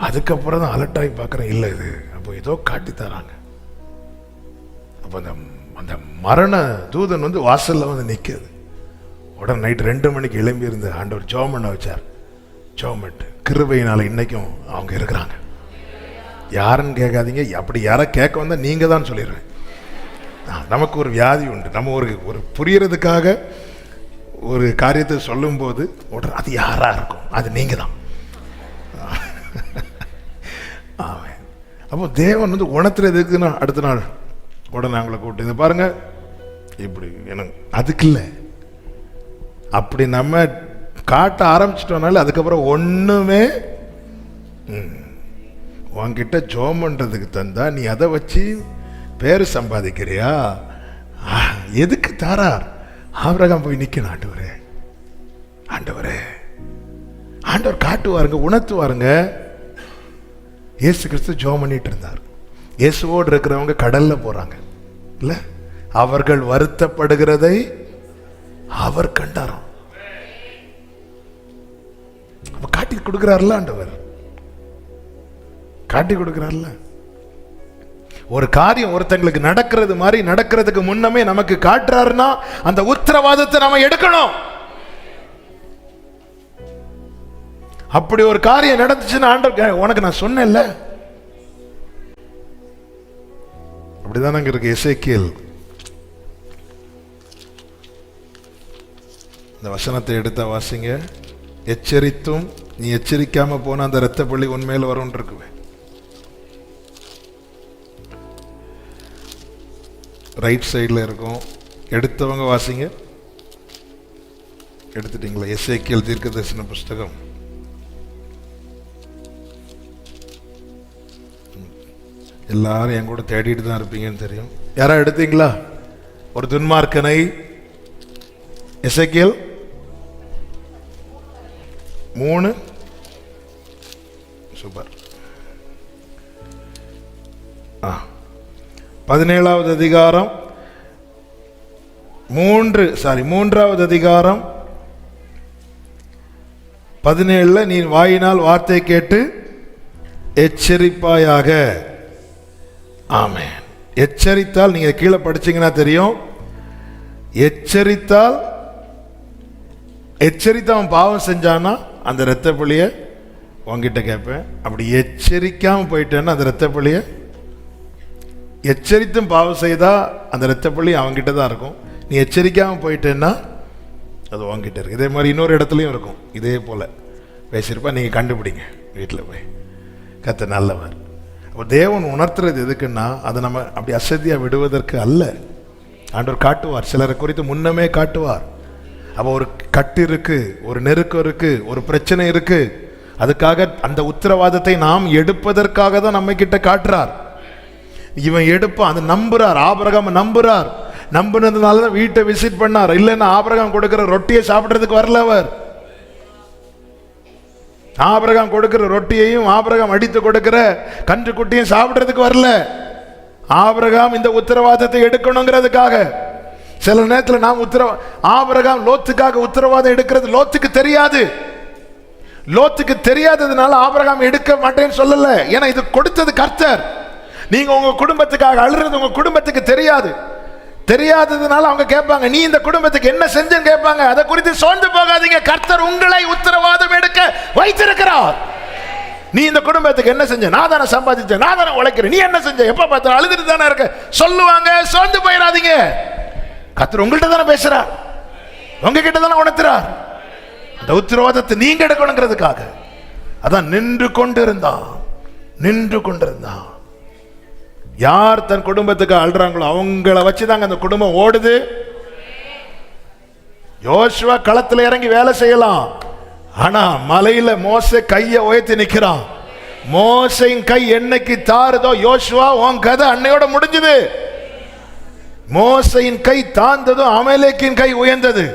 S1: அதுக்கப்புறம் தான் அலர்ட் ஆகி பார்க்குறேன், இல்லை இது அப்போ ஏதோ காட்டி தராங்க. அப்போ அந்த மரண தூதன் வந்து வாசல்ல வந்து நிற்குது. உடனே நைட்டு 2 மணிக்கு எழும்பி இருந்து ஆண்டவர் ஜெபம் பண்ண வச்சார். ஜெபம் பண்ணிட்டு கிருபையினால இன்னைக்கும் அவங்க இருக்கிறாங்க. யாருன்னு கேட்காதீங்க, அப்படி யாரை கேட்க வந்தா நீங்க தான் சொல்லிடுவேன். நமக்கு ஒரு வியாதி உண்டு, நம்ம ஒரு புரியறதுக்காக ஒரு காரியத்தை சொல்லும் போது உடனே அது யாரா இருக்கும், அது நீங்க தான். அப்போ தேவன் வந்து உணர்த்துறதுக்குன்னா அடுத்த நாள் உடனே அவங்கள கூப்பிட்டு இதை பாருங்க இப்படி எனக்கு அதுக்கு இல்லை, அப்படி நம்ம காட்ட ஆரம்பிச்சிட்டோம்னால அதுக்கப்புறம் ஒண்ணுமே உன்கிட்ட ஜெபம் பண்றதுக்கு தந்தா நீ அதை வச்சு பேரு சம்பாதிக்கிறியா? எதுக்கு தாரார்? ஆபிரகாம் போய் நிக்கணும், ஆண்டவரே ஆண்டவரே ஆண்டவர் காட்டுவாருங்க, உணர்த்துவாருங்க. இயேசு கிறிஸ்து ஜெபம் பண்ணிட்டு இருந்தார். இயேசுவோடு இருக்கிறவங்க கடல்ல போறாங்க இல்ல, அவர்கள் வருத்தப்படுகிறதை அவர் கண்டாராம். அப்ப காட்டி கொடுக்கிறார்ல ஆண்டவர், காட்டி கொடுக்கிறார்ல. ஒரு காரியம் ஒருத்தங்களுக்கு நடக்கிறது மாதிரி நடக்கிறதுக்கு முன்னமே நமக்கு காட்டுறாருன்னா அந்த உத்தரவாதத்தை நாம எடுக்கணும். அப்படி ஒரு காரியம் நடந்துச்சுன்னா ஆண்டவர் உனக்கு நான் சொன்னேன்ல, அப்படிதான் அங்க இருக்கு. எசேக்கியேல் இந்த வசனத்தை எடுத்த வாசிங்க. எச்சரித்தும் நீ எச்சரிக்காம போன அந்த இரத்த பள்ளி உண்மையில வரும் இருக்குவே. ரைட் சைடில் இருக்கும், எடுத்தவங்க வாசிங்க. எடுத்துட்டீங்களா? எசேக்கியேல் தீர்க்கதரிசன புஸ்தகம் எல்லாரும் என் கூட தேடிட்டு தான் இருப்பீங்கன்னு தெரியும். யாரா எடுத்தீங்களா? ஒரு துன்மார்க்கனை எசேக்கியேல் 3 சூப்பர். 17வது அதிகாரம் 3வது அதிகாரம் 17 நீ வாயினால் வார்த்தை கேட்டு எச்சரிப்பாயாக. ஆமென். எச்சரித்தால், நீங்க கீழே படிச்சீங்கன்னா தெரியும், எச்சரித்தால் அவன் பாவம் செஞ்சானா அந்த இரத்த பழிய உங்ககிட்ட கேட்பேன். அப்படி எச்சரிக்காம போயிட்டேன்னா அந்த இரத்த பழிய, எச்சரித்தும் பாவம் செய்தா அந்த இரத்த பழி அவங்ககிட்ட தான் இருக்கும். நீ எச்சரிக்காம போயிட்டேன்னா அது உங்ககிட்ட இருக்கு. இதே மாதிரி இன்னொரு இடத்துலையும் இருக்கும், இதே போல பேசியிருப்பா, நீங்க கண்டுபிடிங்க வீட்டில் போய். கர்த்தர் நல்லவர். அப்போ தேவன் உணர்த்துறது எதுக்குன்னா அதை நம்ம அப்படி அசதியா விடுவதற்கு அல்ல. ஆண்டவர் காட்டுவார், சிலரை குறித்து முன்னமே காட்டுவார். அப்போ ஒரு கட்டு இருக்கு, ஒரு நெருக்கம் இருக்கு, ஒரு பிரச்சனை இருக்கு, அதுக்காக அந்த உத்தரவாதத்தை நாம் எடுப்பதற்காக தான் நம்ம கிட்ட காட்டுறார். இவன் எடுப்பான், அது நம்புறார். ஆபிரகாம் நம்புறார். நம்பினதுனால தான் வீட்டை விசிட் பண்ணார். இல்லைன்னா ஆபிரகாம் கொடுக்கிற ரொட்டியை சாப்பிட்றதுக்கு வரல. அவர் ஆபிரகாம் கொடுக்கிற ரொட்டியையும் ஆபிரகாம் அடித்து கொடுக்கிற கன்றுக்குட்டியும் சாப்பிட்றதுக்கு வரல. ஆபிரகாம் இந்த உத்தரவாதத்தை எடுக்கணுங்கிறதுக்காக. சில நேரத்தில் நாம் ஆபிரகாம் லோத்துக்காக உத்தரவாதம் எடுக்கிறது லோத்துக்கு தெரியாது. லோத்துக்கு தெரியாததுனால ஆபிரகாம் எடுக்க மாட்டேன்னு சொல்லல. ஏன்னா இது கொடுத்தது கர்த்தர். நீங்க உங்க குடும்பத்துக்காக அழுறது உங்க குடும்பத்துக்கு தெரியாது. தெரியாததுனால அவங்க கேட்பாங்க, நீ இந்த குடும்பத்துக்கு என்ன செஞ்சேன்னு கேட்பாங்க. அதை குறித்து சோர்ந்து போகாதீங்க. கர்த்தர் உங்களை உத்தரவாதம் எடுக்க வைத்திருக்கிறார். நீ இந்த குடும்பத்துக்கு என்ன செஞ்ச? நான் தானே சம்பாதிச்சேன், நான் தானே உழைக்கிறேன், நீ என்ன செஞ்ச? எப்ப பார்த்தாலும் அழுதுட்டு தானே இருக்க சொல்லுவாங்க. சோர்ந்து போயிடாதீங்க. கர்த்தர் உங்கள்கிட்ட தானே பேசுறார், உங்ககிட்ட தானே உணர்த்துறார். அந்த உத்தரவாதத்தை நீங்க எடுக்கணுங்கிறதுக்காக அதான் நின்று கொண்டிருந்தான். யார் தன் குடும்பத்துக்கு அழுறாங்களோ அவங்கள வச்சுதாங்க அந்த குடும்பம் ஓடுது. யோசுவா களத்துல இறங்கி வேலை செய்யலாம். ஆனா மலையில மோசே கையை உயர்த்தி நிக்கிறான். மோசையின் கை என்னைக்கு தாருதோ யோசுவா உன் கதை அன்னையோட முடிஞ்சது. மோசையின் கை தாழ்ந்ததும் அமலேக்கின் கை உயர்ந்தது.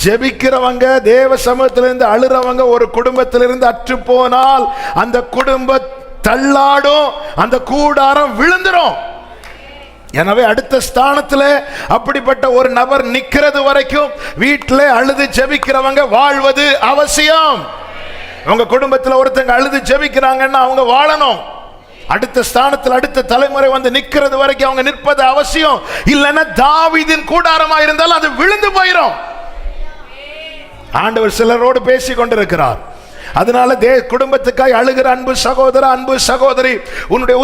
S1: ஜெபிக்கிறவங்க, தேவ சமூகத்திலிருந்து அழுறவங்க ஒரு குடும்பத்திலிருந்து அற்று போனால் அந்த குடும்ப தள்ளாடும், அந்த கூடாரம் விழுந்துரும். எனவே அடுத்த ஸ்தானத்தில் அப்படிப்பட்ட ஒரு நபர் நிக்கிறது வரைக்கும் வீட்டில் அழுது ஜெபிக்கிறவங்க வாழ்வது அவசியம். உங்க குடும்பத்தில் ஒருத்தங்க அழுது ஜெபிக்கிறாங்கன்னா அவங்க வாழணும். அடுத்த ஸ்தானத்தில் அடுத்த தலைமுறை வந்து நிக்கிறது வரைக்கும் அவங்க நிற்பது அவசியம். இல்லைன்னா தாவீதின் கூடாரமா இருந்தாலும் அது விழுந்து போயிடும். ஆண்டவர் சிலரோடு பேசி கொண்டிருக்கிறார். அதனால குடும்பத்துக்காய் அழுகிற அன்பு சகோதர, அன்பு சகோதரி, உங்களுடைய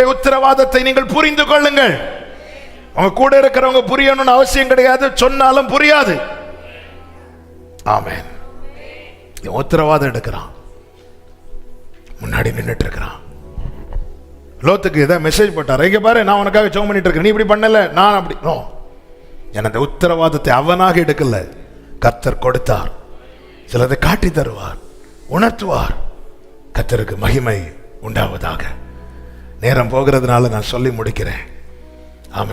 S1: உத்தரவாதத்தை நீங்கள் புரிந்து கொள்ளுங்கள். உங்க கூட இருக்கிறவங்க புரியணும்னு அவசியம் கிடையாது, சொன்னாலும் புரியாது. ஆமென். உத்தரவாதம் எடுக்கிறான், முன்னாடி நின்றுட்டு இருக்கிறான். லோத்துக்கு ஏதாவது மெசேஜ் போட்டார், இங்க பாரு நான் உனக்காக ஜெபம் பண்ணிட்டு இருக்கேன், நீ இப்படி பண்ணல, நான் அப்படி. அந்த உத்தரவாதத்தை அவனாக எடுக்கல, கர்த்தர் கொடுத்தார். சிலதை காட்டி தருவார், உணர்த்துவார். கர்த்தருக்கு மகிமை உண்டாவதாக. நேரம் போகிறதுனால நான் சொல்லி முடிக்கிறேன்.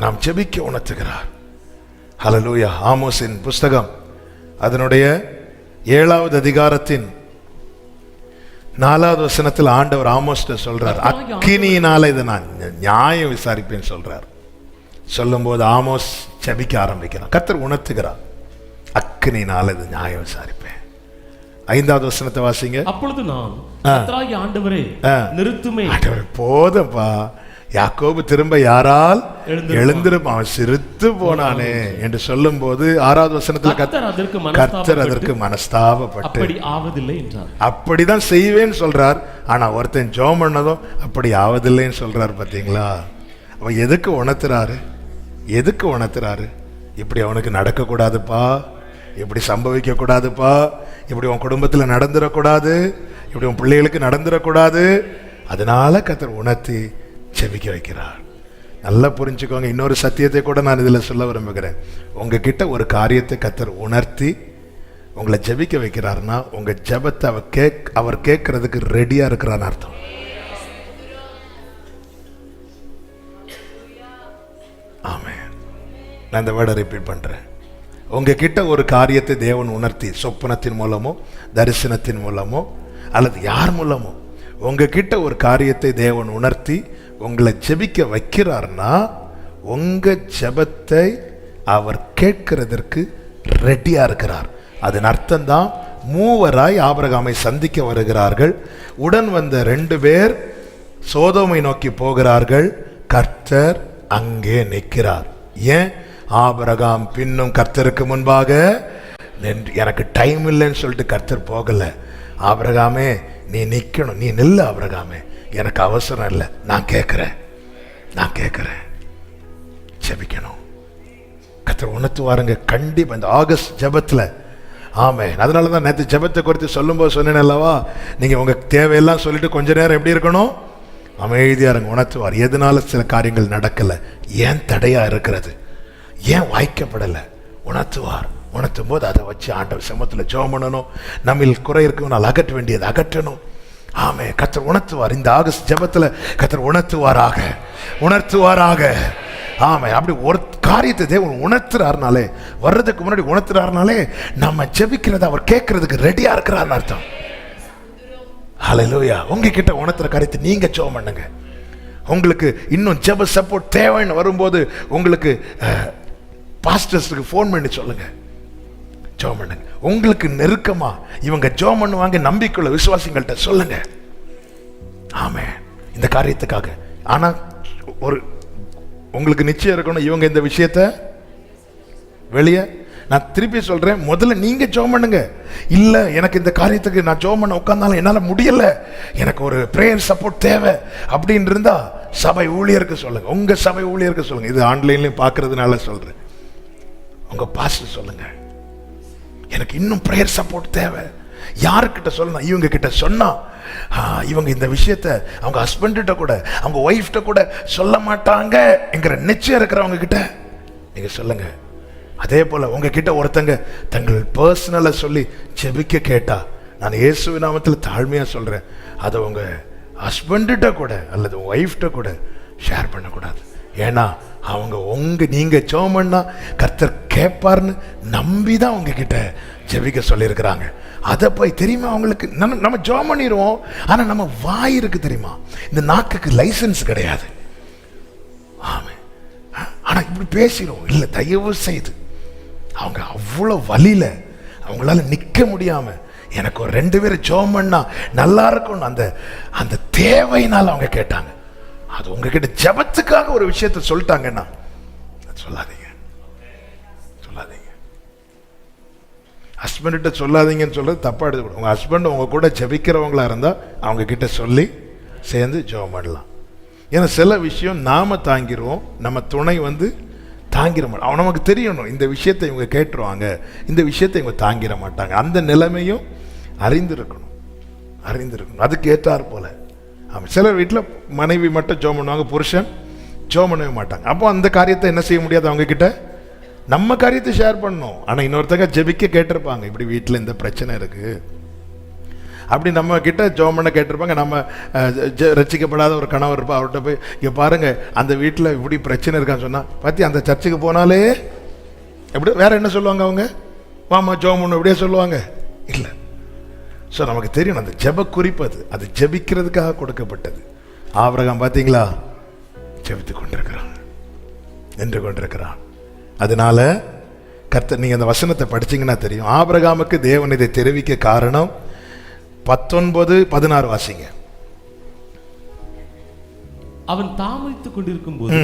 S1: நாம் ஜெபிக்க உணர்த்துகிறார். ஹல்லேலூயா. ஆமோஸின் புஸ்தகம் அதனுடைய 7வது அதிகாரத்தின் 4வது வசனத்தில் ஆண்டவர் ஆமோஸ்ட சொல்றார், அக்கினியினால இதை நான் நியாயம் விசாரிப்பேன் சொல்றார். சொல்லும் போது ஆமோஸ் ஜெபிக்க ஆரம்பிக்கிறான். கர்த்தர் உணர்த்துகிறார், அக்கினியினால இது நியாயம் விசாரிப்பேன். 5வது வசனத்தை வாசிங்க.
S2: அப்பொழுது நான் கர்த்தராகிய ஆண்டவரே நிறுத்துமே.
S1: போதும்பா, யாக்கோபு திரும்ப யாரால் எழுந்திருப்பான், அவன் சிரித்து போனானே என்று சொல்லும் போது 6வது வசனத்தில் கர்த்தர் அதற்கு மனஸ்தாபப்பட்டு
S2: அப்படி ஆவதில்லை என்றார்.
S1: அப்படிதான் செய்வேன்னு சொல்றார். ஆனா ஒருத்தன் ஜெபம் பண்ணதும் அப்படி ஆவதில்லைன்னு சொல்றாரு. பாத்தீங்களா? அவன் எதுக்கு உணர்த்துறாரு? இப்படி அவனுக்கு நடக்க கூடாதுப்பா, இப்படி சம்பவிக்க கூடாதுப்பா, இப்படி உன் குடும்பத்தில் நடந்துடக்கூடாது, இப்படி உன் பிள்ளைகளுக்கு நடந்துடக்கூடாது. அதனால கர்த்தர் உணர்த்தி ஜெபிக்க வைக்கிறார். நல்லா புரிஞ்சுக்கோங்க. இன்னொரு சத்தியத்தை கூட நான் இதில் சொல்ல விரும்புகிறேன். உங்ககிட்ட ஒரு காரியத்தை கர்த்தர் உணர்த்தி உங்களை ஜெபிக்க வைக்கிறார்னா உங்க ஜெபத்தை அவர் கேட்கறதுக்கு ரெடியா இருக்கிறான்னு அர்த்தம். ஆமென். நான் இந்த வேர்டை ரிப்பீட் பண்றேன். உங்ககிட்ட ஒரு காரியத்தை தேவன் உணர்த்தி, சொப்பனத்தின் மூலமோ தரிசனத்தின் மூலமோ அல்லது யார் மூலமோ உங்ககிட்ட ஒரு காரியத்தை தேவன் உணர்த்தி உங்களை ஜெபிக்க வைக்கிறார்னா உங்க ஜெபத்தை அவர் கேட்கிறதற்கு ரெடியா இருக்கிறார். அதன் அர்த்தம் தான் மூவராய் ஆபிரகாமை சந்திக்க வருகிறார்கள். உடன் வந்த 2 பேர் சோதோமை நோக்கி போகிறார்கள். கர்த்தர் அங்கே நிற்கிறார். ஏன்? ஆபிரகாம் பின்னும் கர்த்தருக்கு முன்பாக எனக்கு டைம் இல்லைன்னு சொல்லிட்டு கர்த்தர் போகல. ஆபிரகாமே நீ நிக்கணும், நீ நில்லு ஆபிரகாமே, எனக்கு அவசரம் இல்லை, நான் கேட்கிறேன் ஜெபிக்கணும். கர்த்தர் உணர்த்துவாருங்க கண்டிப்பா இந்த ஆகஸ்ட் ஜெபத்துல. ஆமென். அதனாலதான் நேற்று ஜெபத்தை குறித்து சொல்லும்போது சொன்னேன் அல்லவா, நீங்க உங்க தேவையெல்லாம் சொல்லிட்டு கொஞ்ச நேரம் எப்படி இருக்கணும்? அமைதியா இருங்க. உணர்த்துவார். எதனால சில காரியங்கள் நடக்கல, ஏன் தடையா இருக்கிறது, ஏன் வாய்க்கப்படலை, உணர்த்துவார். உணர்த்தும் போது அதை வச்சு ஆண்டவர் சமூகத்தில் ஜெபம் பண்ணணும். நம்மில் குறை இருக்கவனால் அகற்ற வேண்டியது அகற்றணும். ஆமே, கர்த்தர் உணர்த்துவார். இந்த ஆகஸ்ட் ஜெபத்தில் கர்த்தர் உணர்த்துவாராக. ஆமே, அப்படி ஒரு காரியத்தை தேவன் உணர்த்துறாருனாலே, வர்றதுக்கு முன்னாடி உணர்த்துறாருனாலே நம்ம ஜெபிக்கிறத அவர் கேட்கறதுக்கு ரெடியா இருக்கிறார்னு அர்த்தம். ஹல்லேலூயா. உங்ககிட்ட உணர்த்துற காரியத்தை நீங்க ஜெபம் பண்ணுங்க. உங்களுக்கு இன்னும் ஜெப சப்போர்ட் தேவைன்னு வரும்போது உங்களுக்கு பாஸ்டர்ஸ்க்கு ஃபோன் பண்ணி சொல்லுங்க, ஜெபம் பண்ணுங்க. உங்களுக்கு நெருக்கமா இவங்க ஜெபம் பண்ணுவாங்க நம்பிக்கையுள்ள விசுவாசிகள்கிட்ட சொல்லுங்க. ஆமே, இந்த காரியத்துக்காக. ஆனா ஒரு உங்களுக்கு நிச்சயம் இருக்கணும், இவங்க இந்த விஷயத்தை வெளியே. நான் திருப்பி சொல்றேன், முதல்ல நீங்க ஜெபம் பண்ணுங்க. இல்ல எனக்கு இந்த காரியத்துக்கு நான் ஜெபம் பண்ண உட்கார்ந்தாலும் என்னால முடியல, எனக்கு ஒரு பிரேயர் சப்போர்ட் தேவை அப்படின்னு இருந்தா சபை ஊழியருக்கு சொல்லுங்க. உங்க சபை ஊழியருக்கு சொல்லுங்க. இது ஆன்லைன்லயும் பாக்குறதுனால சொல்றேன். உங்க பாஸ்டர் சொல்லுங்க, எனக்கு இன்னும் பிரேயர் சப்போர்ட் தேவை. யாருக்கிட்ட சொல்லணும்? இவங்க கிட்ட சொன்னா இவங்க இந்த விஷயத்த அவங்க ஹஸ்பண்ட கூட அவங்க ஒய்ஃப்ட கூட சொல்ல மாட்டாங்க என்கிற நிச்சயம் இருக்கிறவங்க கிட்ட நீங்க சொல்லுங்க. அதே போல உங்ககிட்ட ஒருத்தங்க தங்கள் பர்சனலை சொல்லி ஜெபிக்க கேட்டா, நான் இயேசு நாமத்தில் தாழ்மையா சொல்றேன், அதை உங்க ஹஸ்பண்ட கூட அல்லது ஒய்ஃப்ட கூட ஷேர் பண்ணக்கூடாது. ஏன்னா அவங்க நீங்க ஜெபம் பண்ணா கர்த்தர் கேட்பார்னு நம்பிதான் உங்ககிட்ட ஜெபிக்க சொல்லியிருக்கிறாங்க. அதை போய் தெரியுமா அவங்களுக்கு, நம்ம ஜெபம் பண்ணிடுவோம். ஆனா நம்ம வாய் இருக்கு தெரியுமா, இந்த நாக்குக்கு லைசன்ஸ் கிடையாது. ஆமா, ஆனா இப்படி பேசிடுவோம். இல்லை, தயவு செய்து அவங்க அவ்வளவு வலியில அவங்களால நிக்க முடியாம எனக்கு ஒரு 2 பேரும் ஜெபம் பண்ணா நல்லா இருக்கும் அந்த தேவையினால அவங்க கேட்டாங்க. அது உங்ககிட்ட ஜெபத்துக்காக ஒரு விஷயத்தை சொல்லிட்டாங்கன்னா சொல்லாதீங்க. ஹஸ்பண்ட சொல்லாதீங்கன்னு சொல்றது தப்பா எடுத்துக்கூடாது. உங்க ஹஸ்பண்ட் உங்க கூட ஜெபிக்கிறவங்களா இருந்தா அவங்க கிட்ட சொல்லி சேர்ந்து ஜெபம் பண்ணலாம். ஏன்னா சில விஷயம் நாம தாங்கிடுவோம், நம்ம துணை தாங்கிட மாட்டோம். அவன் நமக்கு தெரியணும், இந்த விஷயத்தை இவங்க கேட்டுருவாங்க, இந்த விஷயத்தை இவங்க தாங்கிட மாட்டாங்க. அந்த நிலைமையும் அறிந்திருக்கணும். அதுக்கு ஏற்றார் போல. ஆமாம், சிலர் வீட்டில் மனைவி மட்டும் ஜெபம் பண்ணுவாங்க, புருஷன் ஜெபம் பண்ணவே மாட்டாங்க. அப்போ அந்த காரியத்தை என்ன செய்ய முடியாது, அவங்க கிட்ட நம்ம காரியத்தை ஷேர் பண்ணணும். ஆனால் இன்னொருத்தங்க ஜெபிக்க கேட்டிருப்பாங்க, இப்படி வீட்டில் இந்த பிரச்சனை இருக்கு அப்படி நம்ம கிட்ட ஜெபம் பண்ண கேட்டிருப்பாங்க. நம்ம ரட்சிக்கப்படாத ஒரு கணவர் இருப்பா, அவர்கிட்ட போய் இங்கே பாருங்க அந்த வீட்டில் இப்படி பிரச்சனை இருக்கான்னு சொன்னா, பார்த்தி அந்த சர்ச்சுக்கு போனாலே எப்படி வேற என்ன சொல்லுவாங்க அவங்க, வாமா ஜெபம் பண்ணு இப்படியே சொல்லுவாங்க. இல்லை, ஸோ நமக்கு தெரியும் அந்த ஜெப குறிப்பு அது ஜெபிக்கிறதுக்காக கொடுக்கப்பட்டது. ஆபிரகாம் பார்த்தீங்களா, ஜெபித்து கொண்டிருக்கிறான், நின்று கொண்டிருக்கிறான். அதனால கர்த்தர், நீங்க அந்த வசனத்தை படிச்சீங்கன்னா தெரியும், ஆபிரகாமுக்கு தேவன் இதை தெரிவிக்க காரணம் 19-16 வாசிங்க.
S2: அவன் தாமதித்துக் கொண்டிருக்கும் போது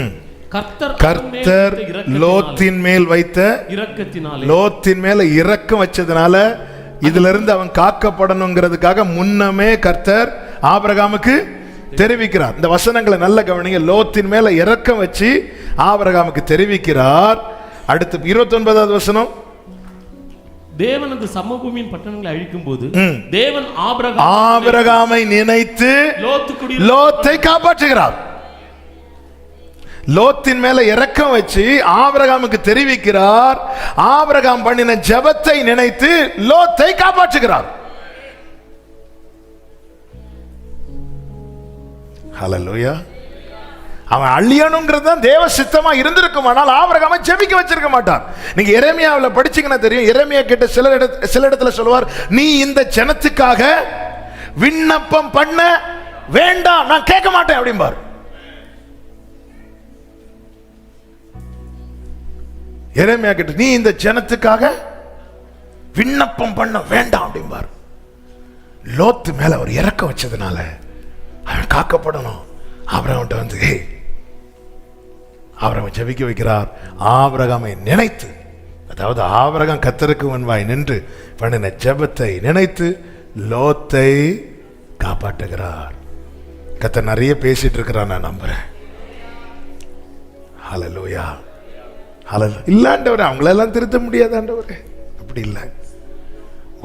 S1: கர்த்தர் லோத்தின் மேல் வைத்த இரக்கத்தினாலே, லோத்தின் மேல இரக்கம் வச்சதுனால இதுல இருந்து அவன் காக்கப்படணுங்கிறதுக்காக முன்னமே கர்த்தர் ஆபிரகாமுக்கு தெரிவிக்கிறார். இந்த வசனங்களை நல்ல கவனிங்க. லோத்தின் மேல இரக்கம் வச்சு ஆபிரகாமுக்கு தெரிவிக்கிறார். அடுத்து 29வது வசனம்,
S2: தேவன் அந்த சமபூமியின் பட்டணங்களை அழிக்கும் போது தேவன்
S1: ஆபிரகாமை நினைத்து லோத்தை காப்பாற்றுகிறார். லோத்தின் மேல இரக்கம் வச்சு ஆபிரகாமுக்கு தெரிவிக்கிறார். ஆபிரகாம் பண்ணின ஜெபத்தை நினைத்து லோத்தை காப்பாற்றுகிறார். ஹல்லேலூயா. அவன் அழியணுங்கிறது தான் தேவ சித்தமா இருந்திருக்கும். ஆனால் ஆபிரகாமை ஜெபிக்க வச்சிருக்க மாட்டான். நீங்க எரேமியாவில் படிச்சீங்கன்னா தெரியும், எரேமியா கிட்ட சில இடத்துல சொல்லுவார், நீ இந்த ஜனத்துக்காக விண்ணப்பம் பண்ண வேண்டாம், நான் கேட்க மாட்டேன் அப்படிம்பார். எரேமியா கிட்ட நீ இந்த ஜனத்துக்காக விண்ணப்பம் பண்ண வேண்டாம் அப்படிம்பார். லோத்து மேல அவர் இறக்க வச்சதுனால அவன் காக்கப்படணும். ஆபிரகாம்கிட்ட ஆபிரகாமை ஜெபிக்க வைக்கிறார். ஆபிரகாமை நினைத்து, அதாவது ஆபிரகாம் கர்த்தருக்கு முன்பாய் நின்று பண்ணின ஜெபத்தை நினைத்து லோத்தை காப்பாற்றுகிறார். கர்த்தர் நிறைய பேசிட்டு இருக்கிறார், நான் நம்புறேன். ஹல்லேலூயா. இல்லாண்டவரே, அவங்களெல்லாம் திருத்த முடியாதாண்டவரே, அப்படி இல்லை.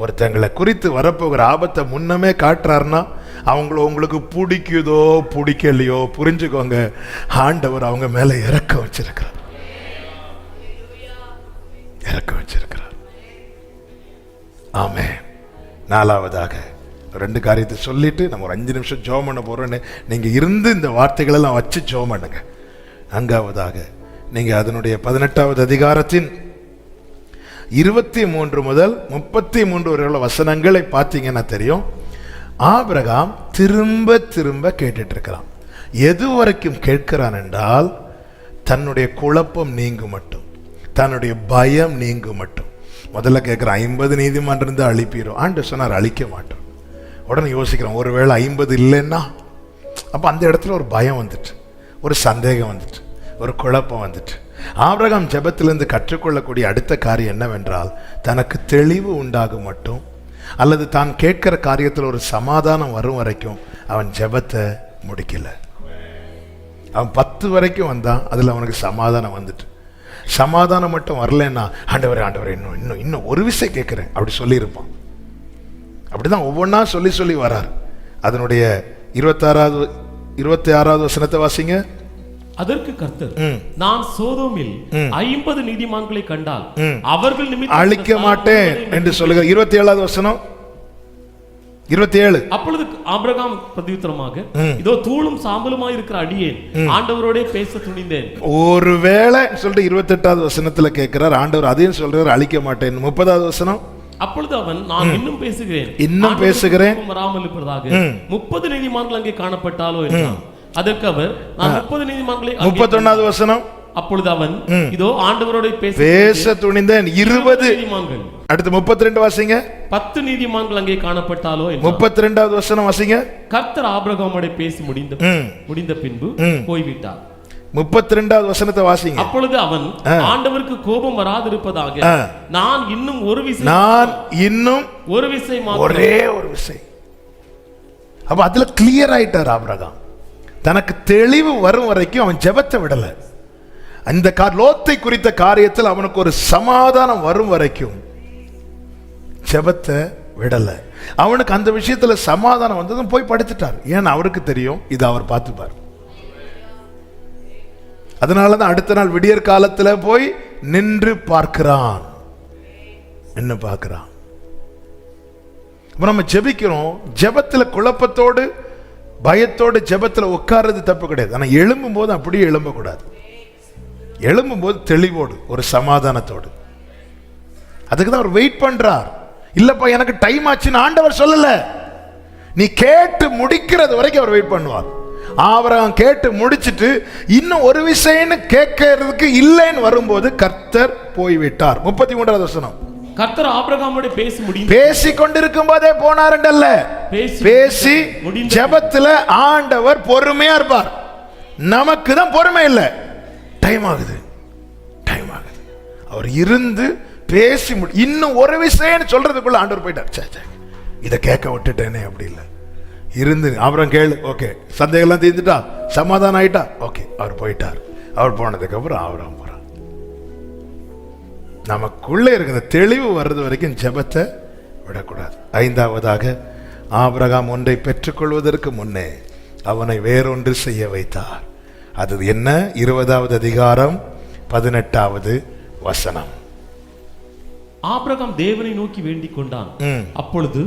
S1: ஒருத்தங்களை குறித்து வரப்போகிற ஆபத்தை முன்னமே காட்டுறாருன்னா உங்களுக்கு பிடிக்குதோ பிடிக்கலையோ புரிஞ்சுக்கோங்க, ஆண்டவர் அவங்க மேல இறக்க வச்சிருக்கிறார். ஆமென். நாலாவதாக 2 காரியத்தை சொல்லிட்டு நம்ம ஒரு 5 நிமிஷம் ஜெபம் பண்ண போறோன்னு நீங்க இருந்து இந்த வார்த்தைகளெல்லாம் வச்சு ஜெபம் பண்ணுங்க. 4வதாக நீங்க அதனுடைய 18வது அதிகாரத்தின் 23 முதல் 33 வரை உள்ள வசனங்களை பார்த்தீங்கன்னா தெரியும். ஆபிரகாம் திரும்ப திரும்ப கேட்டுட்டு இருக்கிறான். எது வரைக்கும் கேட்கிறான் என்றால், தன்னுடைய குழப்பம் நீங்கும் மட்டும், தன்னுடைய பயம் நீங்கும் மட்டும். முதல்ல கேட்கிறான், 50 நீதிமன்றம் இருந்து அழிப்பீரோ? ஆண்டவர் சொன்னார், அழிக்க மாட்டோம். உடனே யோசிக்கிறான், ஒருவேளை 50 இல்லைன்னா? அப்போ அந்த இடத்துல ஒரு பயம் வந்துட்டு, ஒரு சந்தேகம் வந்துட்டு, ஒரு குழப்பம் வந்துட்டு. ஆபிரகாம் ஜெபத்திலிருந்து கற்றுக்கொள்ளக்கூடிய அடுத்த காரியம் என்னவென்றால், தனக்கு தெளிவு உண்டாகும் மட்டும், அல்லது தான் கேட்கிற காரியத்தில் ஒரு சமாதானம் வரும் வரைக்கும் அவன் ஜெபத்தை முடிக்கல. அவன் 10 வரைக்கும் வந்தான், அதில் அவனுக்கு சமாதானம் வந்துட்டு. சமாதானம் மட்டும் வரலன்னா, ஆண்டவரே ஆண்டவரே இன்னும் இன்னும் இன்னும் ஒரு விஷயம் கேட்குறேன் அப்படி சொல்லியிருப்பான். அப்படிதான் ஒவ்வொன்றா சொல்லி சொல்லி வரார். அதனுடைய 26வது வசனத்தை வாசிங்க.
S2: அதற்கு கர்த்தர், நான் சோதோமில் 50 நீதிமான்களை கண்டால் அவர்கள் நிமித்தம்
S1: அழிக்க மாட்டேன் என்று சொல்லுங்க. 27வது வசனம், 27.
S2: அப்பொழுது ஆபிரகாம் பிரதியுத்தரமாக, இதோ தூளும் சாம்பலுமாய் இருக்கிற அடியேன் ஆண்டவரோட பேச துணிந்தேன்.
S1: ஒருவேளை சொல்லிட்டு 28வது வசனத்துல கேட்கிறார். ஆண்டவர் அதையும் சொல்றாரு, அழிக்க மாட்டேன். 30வது வசனம்,
S2: அப்பொழுது அவன், நான் இன்னும் பேசுகிறேன்,
S1: இன்னும் பேசுகிறேன்,
S2: வராமல் இருப்பதாக 30 நீதிமான்கள் அங்கே காணப்பட்டாலோ என்றான். அதற்கு அவர், நான் 30 நீதிமான்களை.
S1: 31வது வசனம்,
S2: அப்பொழுது அவன், இதோ ஆண்டவரோட
S1: பேச துணிந்தேன். 20
S2: நீதிமான்கள்.
S1: அடுத்து 32 வாசிங்க.
S2: 10 நீதிமான்கள் அங்கே காணப்பட்டாலோ.
S1: 32வது வசனம் வாசிங்க.
S2: கர்த்தர் ஆபிரகாமோட பேசி முடிந்த பின்பு போய்விட்டார்.
S1: 32வது வசனத்தை வாசிங்க.
S2: அப்பொழுது அவன், ஆண்டவருக்கு கோபம் வராதிருப்பதாக நான் இன்னும் ஒரு விசை,
S1: ஒரே ஒரு விசை. அப்ப அதுல கிளியர் ஆயிட்டார் ஆபிரகாம். தனக்கு தெளிவு வரும் வரைக்கும் அவன் ஜெபத்தை விடல. அந்த லோத்தை குறித்த காரியத்தில் அவனுக்கு ஒரு சமாதானம் வரும் வரைக்கும் ஜெபத்தை விடல. அவனுக்கு அந்த விஷயத்துல சமாதானம் வந்ததும் போய் படுத்துட்டார். ஏன்னா அவருக்கு தெரியும், இது அவர் பார்த்துப்பார். அதனாலதான் அடுத்த நாள் விடியற் காலத்துல போய் நின்று பார்க்கிறான். என்ன பார்க்கிறான்? நம்ம ஜெபிக்கிறோம். ஜெபத்துல குழப்பத்தோடு பயத்தோடு ஜெபத்துல உட்கார்றது தப்பு கிடையாது. ஆனா எழும்பும் போது அப்படியே எழும்பக்கூடாது. எழும்பும் போது தெளிவோடு ஒரு சமாதானத்தோடு. அதுக்கு தான் அவர் வெயிட் பண்றார். இல்லப்பா எனக்கு டைம் ஆச்சுன்னு ஆண்டவர் சொல்லல. நீ கேட்டு முடிக்கிறது வரைக்கும் அவர் வெயிட் பண்ணுவார். ஆபிரகாம் கேட்டு முடிச்சிட்டு இன்னும் ஒரு விஷயம்னு கேட்கறதுக்கு இல்லைன்னு வரும்போது கர்த்தர் போய்விட்டார். 33வது வசனம்,
S2: கர்த்தர் ஆபிரகாமோட
S1: பேசி கொண்டிருக்கும் போதே போனாருண்டல்ல. பேசி ஜெபத்துல ஆண்டவர் பொறுமையா இருப்பார். நமக்கு தான் பொறுமை இல்லை. டைம் ஆகுது. அவர் இருந்து பேசி இன்னும் ஒரு விஷயம் சொல்றதுக்குள்ள ஆண்டவர் போயிட்டார். இதை கேட்க விட்டுட்டேனே, அப்படி இல்லை. இருந்து அப்புறம் கேளு, ஓகே, சந்தேகம்லாம் தீர்ந்துட்டா, சமாதானம் ஆயிட்டா, ஓகே, அவர் போயிட்டார். அவர் போனதுக்கு அப்புறம் ஆபிரகாம் போறார். நமக்குள்ளே இருக்கிற தெளிவு வர்றது வரைக்கும் ஜெபத்தை விடக்கூடாது. 5வதாக ஆபிரகாம் ஒன்றை பெற்றுக்கொள்வதற்கு முன்னே அவனை வேறொன்று செய்ய வைத்தார். அது என்ன? 20வது அதிகாரம் 18வது வசனம்.
S2: ஆபிரகாம் தேவனை நோக்கி வேண்டிக் கொண்டான். அப்பொழுது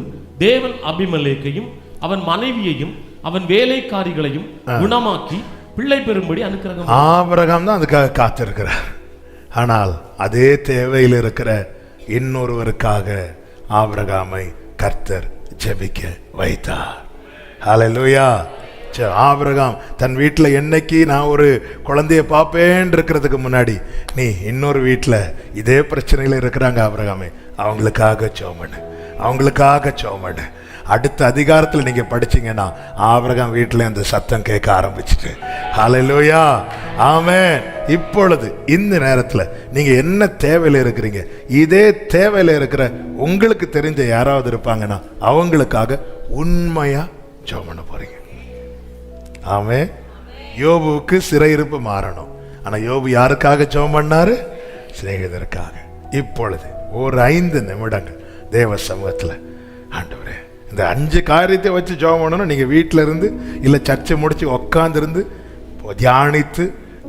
S2: தேவன் அபிமெலேக்கையும் அவன் மனைவியையும் அவன் வேலைக்காரிகளையும் குணமாக்கி பிள்ளை பெறும்படி அனுக்கிரகம்.
S1: ஆபிரகாம் தான் அதுக்காக காத்திருக்கிறார். ஆனால் அதே தேவையில் இருக்கிற இன்னொருவருக்காக ஆபிரகாமை கர்த்தர் ஜெபிக்க வைத்தார். ஹல்லேலூயா. ஆபிரகாம் தன் வீட்டில் என்னைக்கு நான் ஒரு குழந்தைய பார்ப்பேன் இருக்கிறதுக்கு முன்னாடி, நீ இன்னொரு வீட்டில் இதே பிரச்சனையில் இருக்கிறாங்க ஆபிரகாமே, அவங்களுக்காக ஜெபம் பண்ணு, அவங்களுக்காக ஜெபம் பண்ணு. அடுத்த அதிகாரத்தில் நீங்க படிச்சீங்கன்னா ஆபிரகாம் வீட்டில் அந்த சத்தம் கேட்க ஆரம்பிச்சுட்டு. ஹல்லேலூயா, ஆமென். இப்பொழுது இந்த நேரத்தில் நீங்க என்ன தேவையில் இருக்கிறீங்க, இதே தேவையில் இருக்கிற உங்களுக்கு தெரிஞ்ச யாராவது இருப்பாங்கன்னா அவங்களுக்காக உண்மையா ஜெபம் பண்ண போறீங்க. ஆமென். யோபுவுக்கு சிறையிருப்பு மாறணும். ஆனா யோபு யாருக்காக ஜெபம் பண்ணாரு? சிநேகிதருக்காக. இப்பொழுது ஒரு 5 நிமிடங்கள் தேவ சமூகத்தில், ஆண்டவரே இந்த 5 காரியத்தை வச்சு ஜெபம் பண்ணணும். நீங்க வீட்டில இருந்து இல்ல சர்ச்சை முடிச்சு உட்கார்ந்து தியானித்து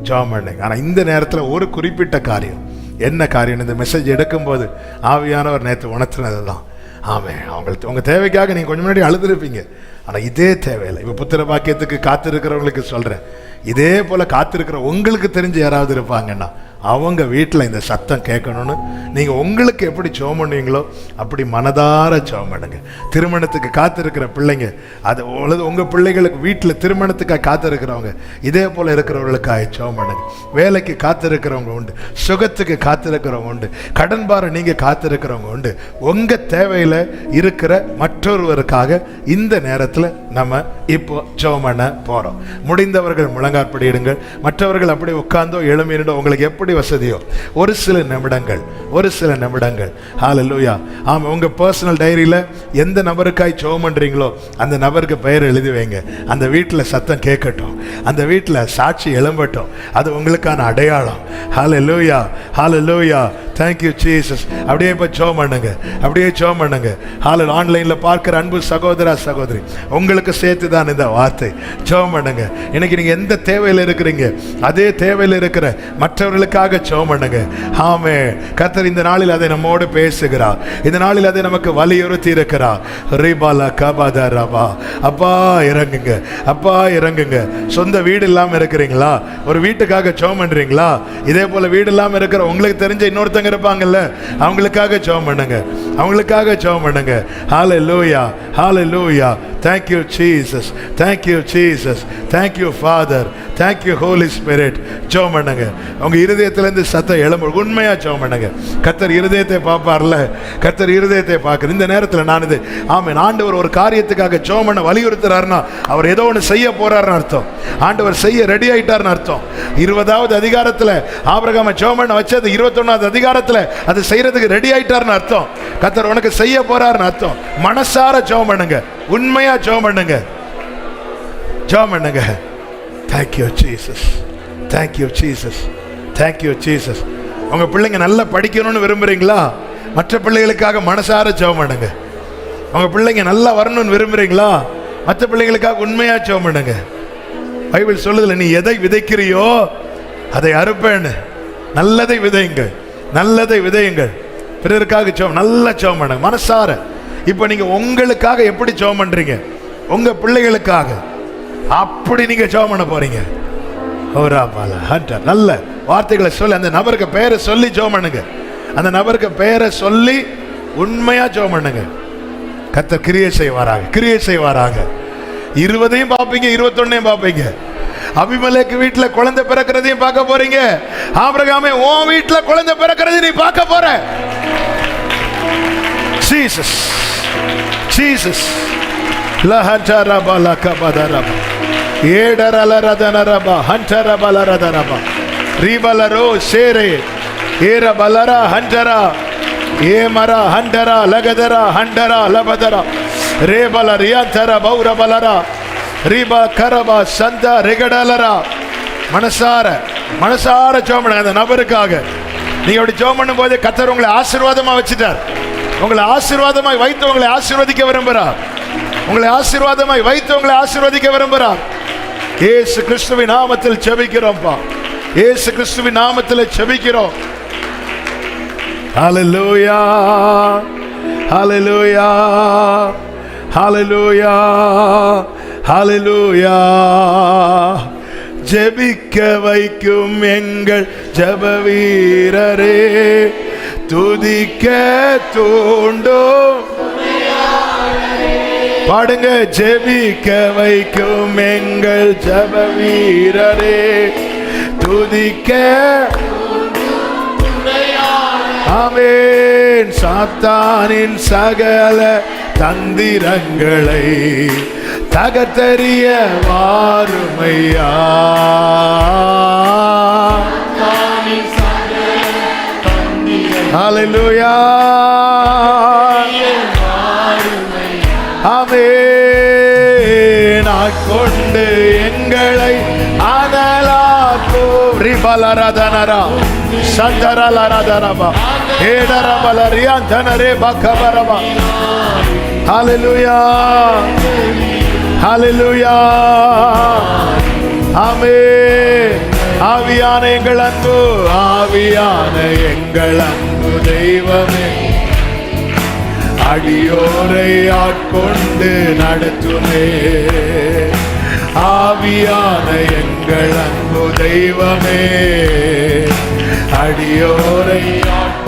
S1: ஜெபம் பண்ணுங்க. ஆனா இந்த நேரத்தில் ஒரு குறிப்பிட்ட காரியம், என்ன காரியம்? இந்த மெசேஜ் எடுக்கும்போது ஆவியானவர் நேற்று உணர்த்தினது தான். ஆமே. உங்க தேவைக்காக நீங்க கொஞ்சம் முன்னாடி அழுதுருப்பீங்க. ஆனா இதே தேவையில்லை. இப்ப புத்திர பாக்கியத்துக்கு காத்திருக்கிறவங்களுக்கு சொல்றேன், இதே போல காத்திருக்கிற உங்களுக்கு தெரிஞ்சு யாராவது இருப்பாங்கன்னா அவங்க வீட்டில் இந்த சத்தம் கேட்கணும்னு நீங்க உங்களுக்கு எப்படி ஜெபம் பண்ணுவீங்களோ அப்படி மனதார ஜெபம் பண்ணுங்க. திருமணத்துக்கு காத்திருக்கிற பிள்ளைங்க, அது உங்க பிள்ளைகளுக்கு வீட்டில் திருமணத்துக்காக காத்திருக்கிறவங்க இதே போல இருக்கிறவர்களுக்காக ஜெபம் பண்ணுங்க. வேலைக்கு காத்திருக்கிறவங்க உண்டு, சுகத்துக்கு காத்திருக்கிறவங்க உண்டு, கடன் பாரம் நீங்க காத்திருக்கிறவங்க உண்டு. உங்க தேவையில இருக்கிற மற்றொருவருக்காக இந்த நேரத்தில் நம்ம இப்போ ஜெபம் பண்ண போறோம். முடிந்தவர்கள் முழங்காற்படியிடுங்கள், மற்றவர்கள் அப்படி உட்கார்ந்தோ எழுமியிருந்தோ உங்களுக்கு எப்படி வசதியோ ஒரு சில நிமிடங்கள் ஹல்லேலூயா. ஆமா, உங்க பர்சனல் டைரியில எந்த நபருக்காய் ஜெபம் பண்றீங்களோ அந்த நபருக்கு பெயர் எழுதி வைங்க. அந்த வீட்டில் சத்தம் கேட்கட்டும், அந்த வீட்டில் சாட்சி எழும்பட்டும். அது உங்களுக்கான அடையாளம். ஹல்லேலூயா, ஹல்லேலூயா. Thank you Jesus. அப்படியே இப்போ ஜெபம் பண்ணுங்க, அப்படியே ஜெபம் பண்ணுங்க. ஆன்லைன்ல பார்க்கிற அன்பு சகோதரா சகோதரி, உங்களுக்கு சேர்த்து தான் இந்த வார்த்தை. ஜெபம் பண்ணுங்க. இன்னைக்கு நீங்க எந்த தேவையில் இருக்கிறீங்க அதே தேவையில் இருக்கிற மற்றவர்களுக்காக ஜெபம் பண்ணுங்க. ஆமே, கர்த்தர் இந்த நாளில் அதை நம்மோடு பேசுகிறார். இந்த நாளில் அதை நமக்கு வலியுறுத்தி இருக்கிறார். ரிபாலா கபாதா ரபா. அப்பா இறங்குங்க, அப்பா இறங்குங்க. சொந்த வீடு இல்லாம இருக்கிறீங்களா? ஒரு வீட்டுக்காக ஜெபம் பண்றீங்களா? இதே போல வீடு இல்லாம இருக்கிற உங்களுக்கு தெரிஞ்ச இன்னொருத்தங்க இருப்பாங்கல்ல, அவங்களுக்காக ஜெபம் பண்ணுங்க, அவங்களுக்காக ஜெபம் பண்ணுங்க. ஹல்லேலூயா, ஹல்லேலூயா. Thank you Jesus, thank you Jesus, thank you Father, thank you Holy Spirit. ஜெபம் பண்ணுங்க. உங்க இருதயத்திலிருந்து சத்தம் எழும்ப உண்மையா ஜெபம் பண்ணுங்க. கர்த்தர் இருதயத்தை பார்ப்பார்ல, கர்த்தர் இருதயத்தை பார்க்கிற இந்த நேரத்தில் நான் இது ஆமென். ஆண்டவர் ஒரு காரியத்துக்காக ஜெபம் பண்ண வலியுறுத்துறாருன்னா அவர் ஏதோ ஒன்று செய்ய போறாருன்னு அர்த்தம். ஆண்டவர் செய்ய ரெடி ஆயிட்டார்னு அர்த்தம். 20வது அதிகாரத்தில் ஆபிரகாமை ஜெபம் பண்ண வச்சது 21வது அதிகாரத்தில் அது செய்யறதுக்கு ரெடி ஆயிட்டார்னு அர்த்தம். கர்த்தர் உனக்கு செய்ய போறாருன்னு அர்த்தம். மனசார ஜெபம் பண்ணுங்க, உண்மையா ஜெபம் பண்ணுங்க, ஜெபம் பண்ணுங்க. Thank you Jesus, thank you Jesus, thank you Jesus. உங்க பிள்ளைங்க நல்லா படிக்கணும்னு விரும்புறீங்களா? மற்ற பிள்ளைகளுக்காக மனசார ஜெபம் பண்ணுங்க. உங்க பிள்ளைங்க நல்லா வரணும்னு விரும்புறீங்களா? மற்ற பிள்ளைகளுக்காக உண்மையா ஜெபம் பண்ணுங்க. பைபிள் சொல்லுதுல, நீ எதை விதைக்கிறியோ அதை அறுப்பேன்னு. நல்லதை விதையுங்கள், நல்லதை விதையுங்கள். பிறருக்காக ஜெபம், நல்லா ஜெபம் பண்ணுங்க மனசார. இப்போ நீங்க உங்களுக்காக எப்படி ஜெபம் பண்றீங்க? உங்க பிள்ளைகளுக்காக அப்படி நீங்க ஜெபம் பண்ண போறீங்க. நல்ல வார்த்தைகளை சொல்லி அந்த நபருக்கு பெயரை சொல்லி ஜெபம் பண்ணுங்க. அந்த நபருக்கு பெயரை சொல்லி உண்மையா ஜெபம் பண்ணுங்க. கர்த்தர் கிரியை செய்வாராக, கிரியை செய்வாராக. 20ஐயும் பார்ப்பீங்க, 21ஐயும் பார்ப்பீங்க. அபிமெலேக்கு வீட்டுல குழந்தை பிறக்கிறதையும் பார்க்க போறீங்க. ஆபிரகாமே உன் வீட்டுல குழந்தை பிறக்கிறதையும் நீ பார்க்க போற. Jesus, Jesus. லஹண்டரபா லகபதரபா ஏடரலரதனரபா ஹண்டரபலரதனபா ரிபலரோ சேரே ஏரபலரா ஹண்டரா ஏமரா ஹண்டரா லகதரா ஹண்டரா லபதரா ரேபல ரியாந்தர பௌரபலரா ரிபா கரபா சந்தா ரெகடலரா. மனசார மனசார ஜெபம் பண்ணுங்க அந்த நபருக்காக. நீங்க அப்படி ஜெபம் பண்ணும் போது கர்த்தர் உங்களை ஆசீர்வாதமா வச்சுட்டார். உங்களை ஆசீர்வாதமாய் வைத்து உங்களை ஆசீர்வதிக்க விரும்புகிறார். உங்களை ஆசீர்வாதமாய் வைத்து உங்களை ஆசீர்வதிக்க விரும்புகிறார். இயேசு கிறிஸ்துவின் நாமத்தில் ஜெபிக்கிறோம்ப்பா, இயேசு கிறிஸ்துவின் நாமத்தில் ஜெபிக்கிறோம். ஹல்லேலூயா, ஹல்லேலூயா, ஹல்லேலூயா, ஹல்லேலூயா. ஜெபிக்க வைக்கும் எங்கள் ஜெப வீரரே, துதிக்க தூண்டும் பாடுங்க. ஜெபிக்க வைக்கும் எங்கள் ஜெப வீரரே, துதிக்க. ஆமென். சாத்தானின் சகல தந்திரங்களை தகத்தறிய வாருமையா. ஹல்லேலூயா, ஆமென். கொண்டு எங்களை அனலாக்கும். ரிபலரதனரா சந்தரலரதனபா ஏடரபலரியாந்தனரே பக்கபரபா. ஹல்லேலூயா, ஹல்லேலூயா, ஆமென். ஆவியான எங்கள் அன்பு, ஆவியான எங்கள் அன்பு தெய்வமே, அடியோரை ஆட்கொண்டு நடத்துமே. ஆவியான எங்கள் அன்பு தெய்வமே, அடியோரை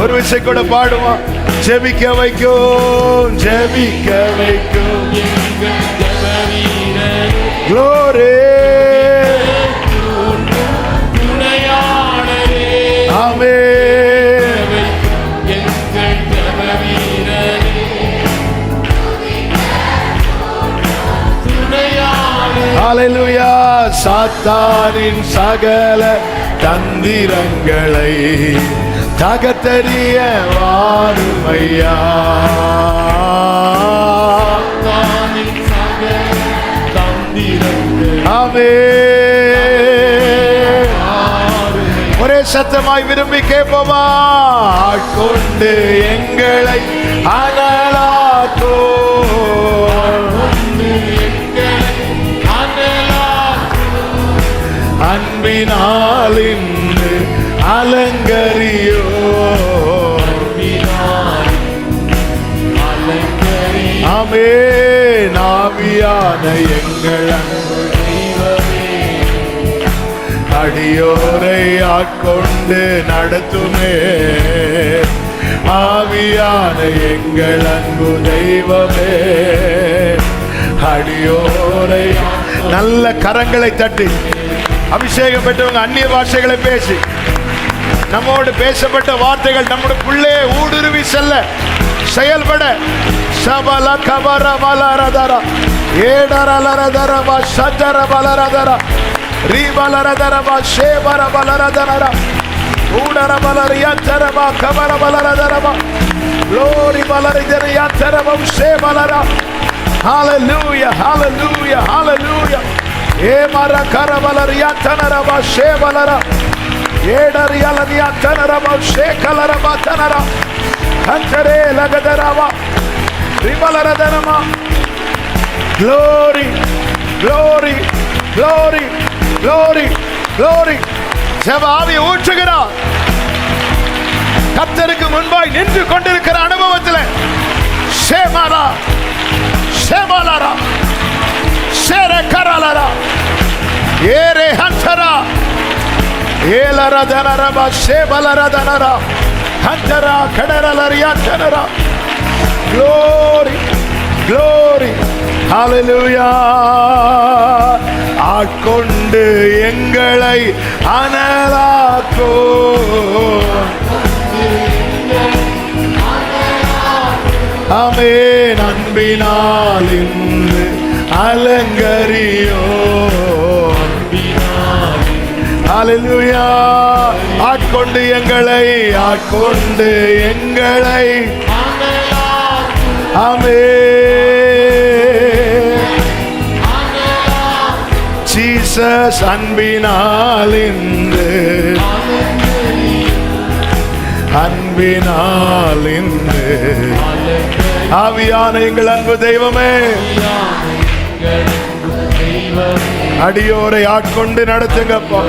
S1: ஒரு விஷயம் கூட பாடுவான். ஜெபிக்க வைக்கும், ஜெபிக்க வைக்கும் glory. ஹல்லேலூயா. சாத்தானின் சகல தந்திரங்களை தகத்தறிய வாருமையா. ஒரே சத்தமாய் விரும்பி கேட்போமா? ஆட்கொண்டு எங்களை அனலாக்கோ, அன்பினால் இன்று அலங்கரியோ. ஆமென். ஆவியான எங்கள் அன்பு தெய்வமே, அடியோரை ஆட்கொண்டு நடத்துமே. ஆவியான எங்கள் அன்பு தெய்வமே, அடியோரை. நல்ல கரங்களை தட்டி அபிஷேகம் பெற்றவங்க அந்நிய பாஷைகளை பேசி நம்மோடு பேசப்பட்ட வார்த்தைகள் நம்முடைய ஊடுருவி செல்ல செயல்பட. சபல கபர பலரதர ஏடரலரதரபா சஜர பலரதர ரீபலரதரபா ஷேபர பலரதர ஊடர பலரியதரபா கபர பலரதரபா லோரி பலரிதரியதரபா ஷேபலர. ஹalleluya, hallelujah, hallelujah. ஏ மர கரபலரியதனரபா ஷேபலர ஏடரியலரியதனரபா ஷேகலரபா தனர கந்தரே லகதரபா ரிபலரதனமா. Glory, glory, glory, glory, glory. ஜெபாவி ஊற்றுகிறார். கர்த்தருக்கு முன்பாய் நின்று கொண்டிருக்கிற அனுபவத்தில் ஷேமாரா ஷேமாலாரா ஷேரே கராலாரா ஏரே ஹந்தரா ஏலரதனரபா ஷேபலரதனரா ஹந்தரா கடரலரியாதனரா. Glory, glory, hallelujah. ஆட்கொண்டு எங்களை அனலாக்கோ, ஆமென். அன்பினால் இன்று அலங்கரியோ. ஹல்லேலூயா. ஆட்கொண்டு எங்களை, ஆட்கொண்டு எங்களை, ஆமென். ஜீசஸ் அன்பினால் இன்று, அன்பினால் இன்று. ஆவியான எங்கள் அன்பு தெய்வமே, அடியோரை ஆட்கொண்டு நடத்துங்கப்பா.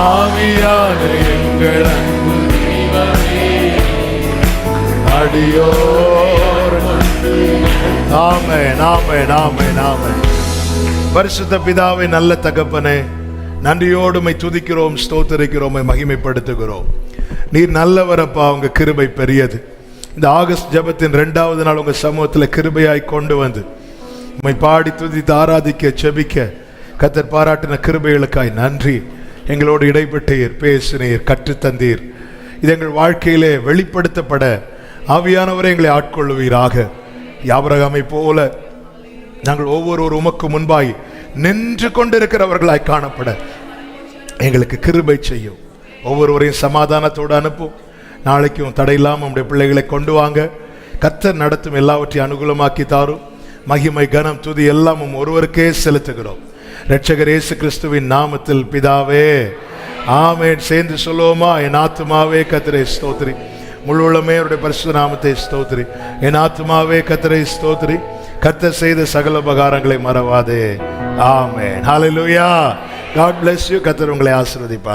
S1: ஆவியான எங்கள் அன்பு அடியோர். ஆமென், ஆமென், ஆமென், ஆமென். பரிசுத்த பிதாவே, நல்ல தகப்பனே, நன்றியோடு உம்மை துதிக்கிறோம், ஸ்தோத்திரிக்கிறோம், மகிமைப்படுத்துகிறோம். நீர் நல்லவரப்பா, உங்க கிருபை பெரியது. இந்த ஆகஸ்ட் ஜெபத்தின் 2வது நாள் உங்க சமூகத்தில் கிருபையாய் கொண்டு வந்து உம்மை பாடி துதித்து ஆராதிக்க செபிக்க கர்த்தர் பாராட்டின கிருபைகளுக்காய் நன்றி. எங்களோடு இடைப்பட்டீர், பேசினீர், கற்றுத்தந்தீர். இது எங்கள் வாழ்க்கையிலே வெளிப்படுத்தப்பட ஆவியானவரை எங்களை ஆட்கொள்ளுவீராக. ஆபிரகாமை போல நாங்கள் ஒவ்வொரு உமக்கு முன்பாய் நின்று கொண்டிருக்கிறவர்களாய் காணப்பட எங்களுக்கு கிருபை செய்யும். ஒவ்வொருவரையும் சமாதானத்தோடு அனுப்பும். நாளைக்கும் தடையில்லாமல் நம்முடைய பிள்ளைகளை கொண்டு வாங்க. கர்த்தர் நடத்தும் எல்லாவற்றையும் அனுகூலமாக்கி தாரும். மகிமை, கனம், துதி எல்லாம் ஒருவருக்கே செலுத்துகிறோம். இரட்சகர் இயேசு கிறிஸ்துவின் நாமத்தில் பிதாவே, ஆமென். சேர்ந்து சொல்லுவோமா? என் ஆத்துமாவே கர்த்தரை ஸ்தோத்திரி, முழு உள்ளமே அவருடைய பரிசுத்த நாமத்தை ஸ்தோத்திரி. என் ஆத்துமாவே கர்த்தரை ஸ்தோத்திரி, கர்த்தர் செய்த சகல உபகாரங்களை மறவாதே. ஆமென். ஹல்லேலூயா. God bless you. கர்த்தர் உங்களை ஆசீர்வதிப்பார்.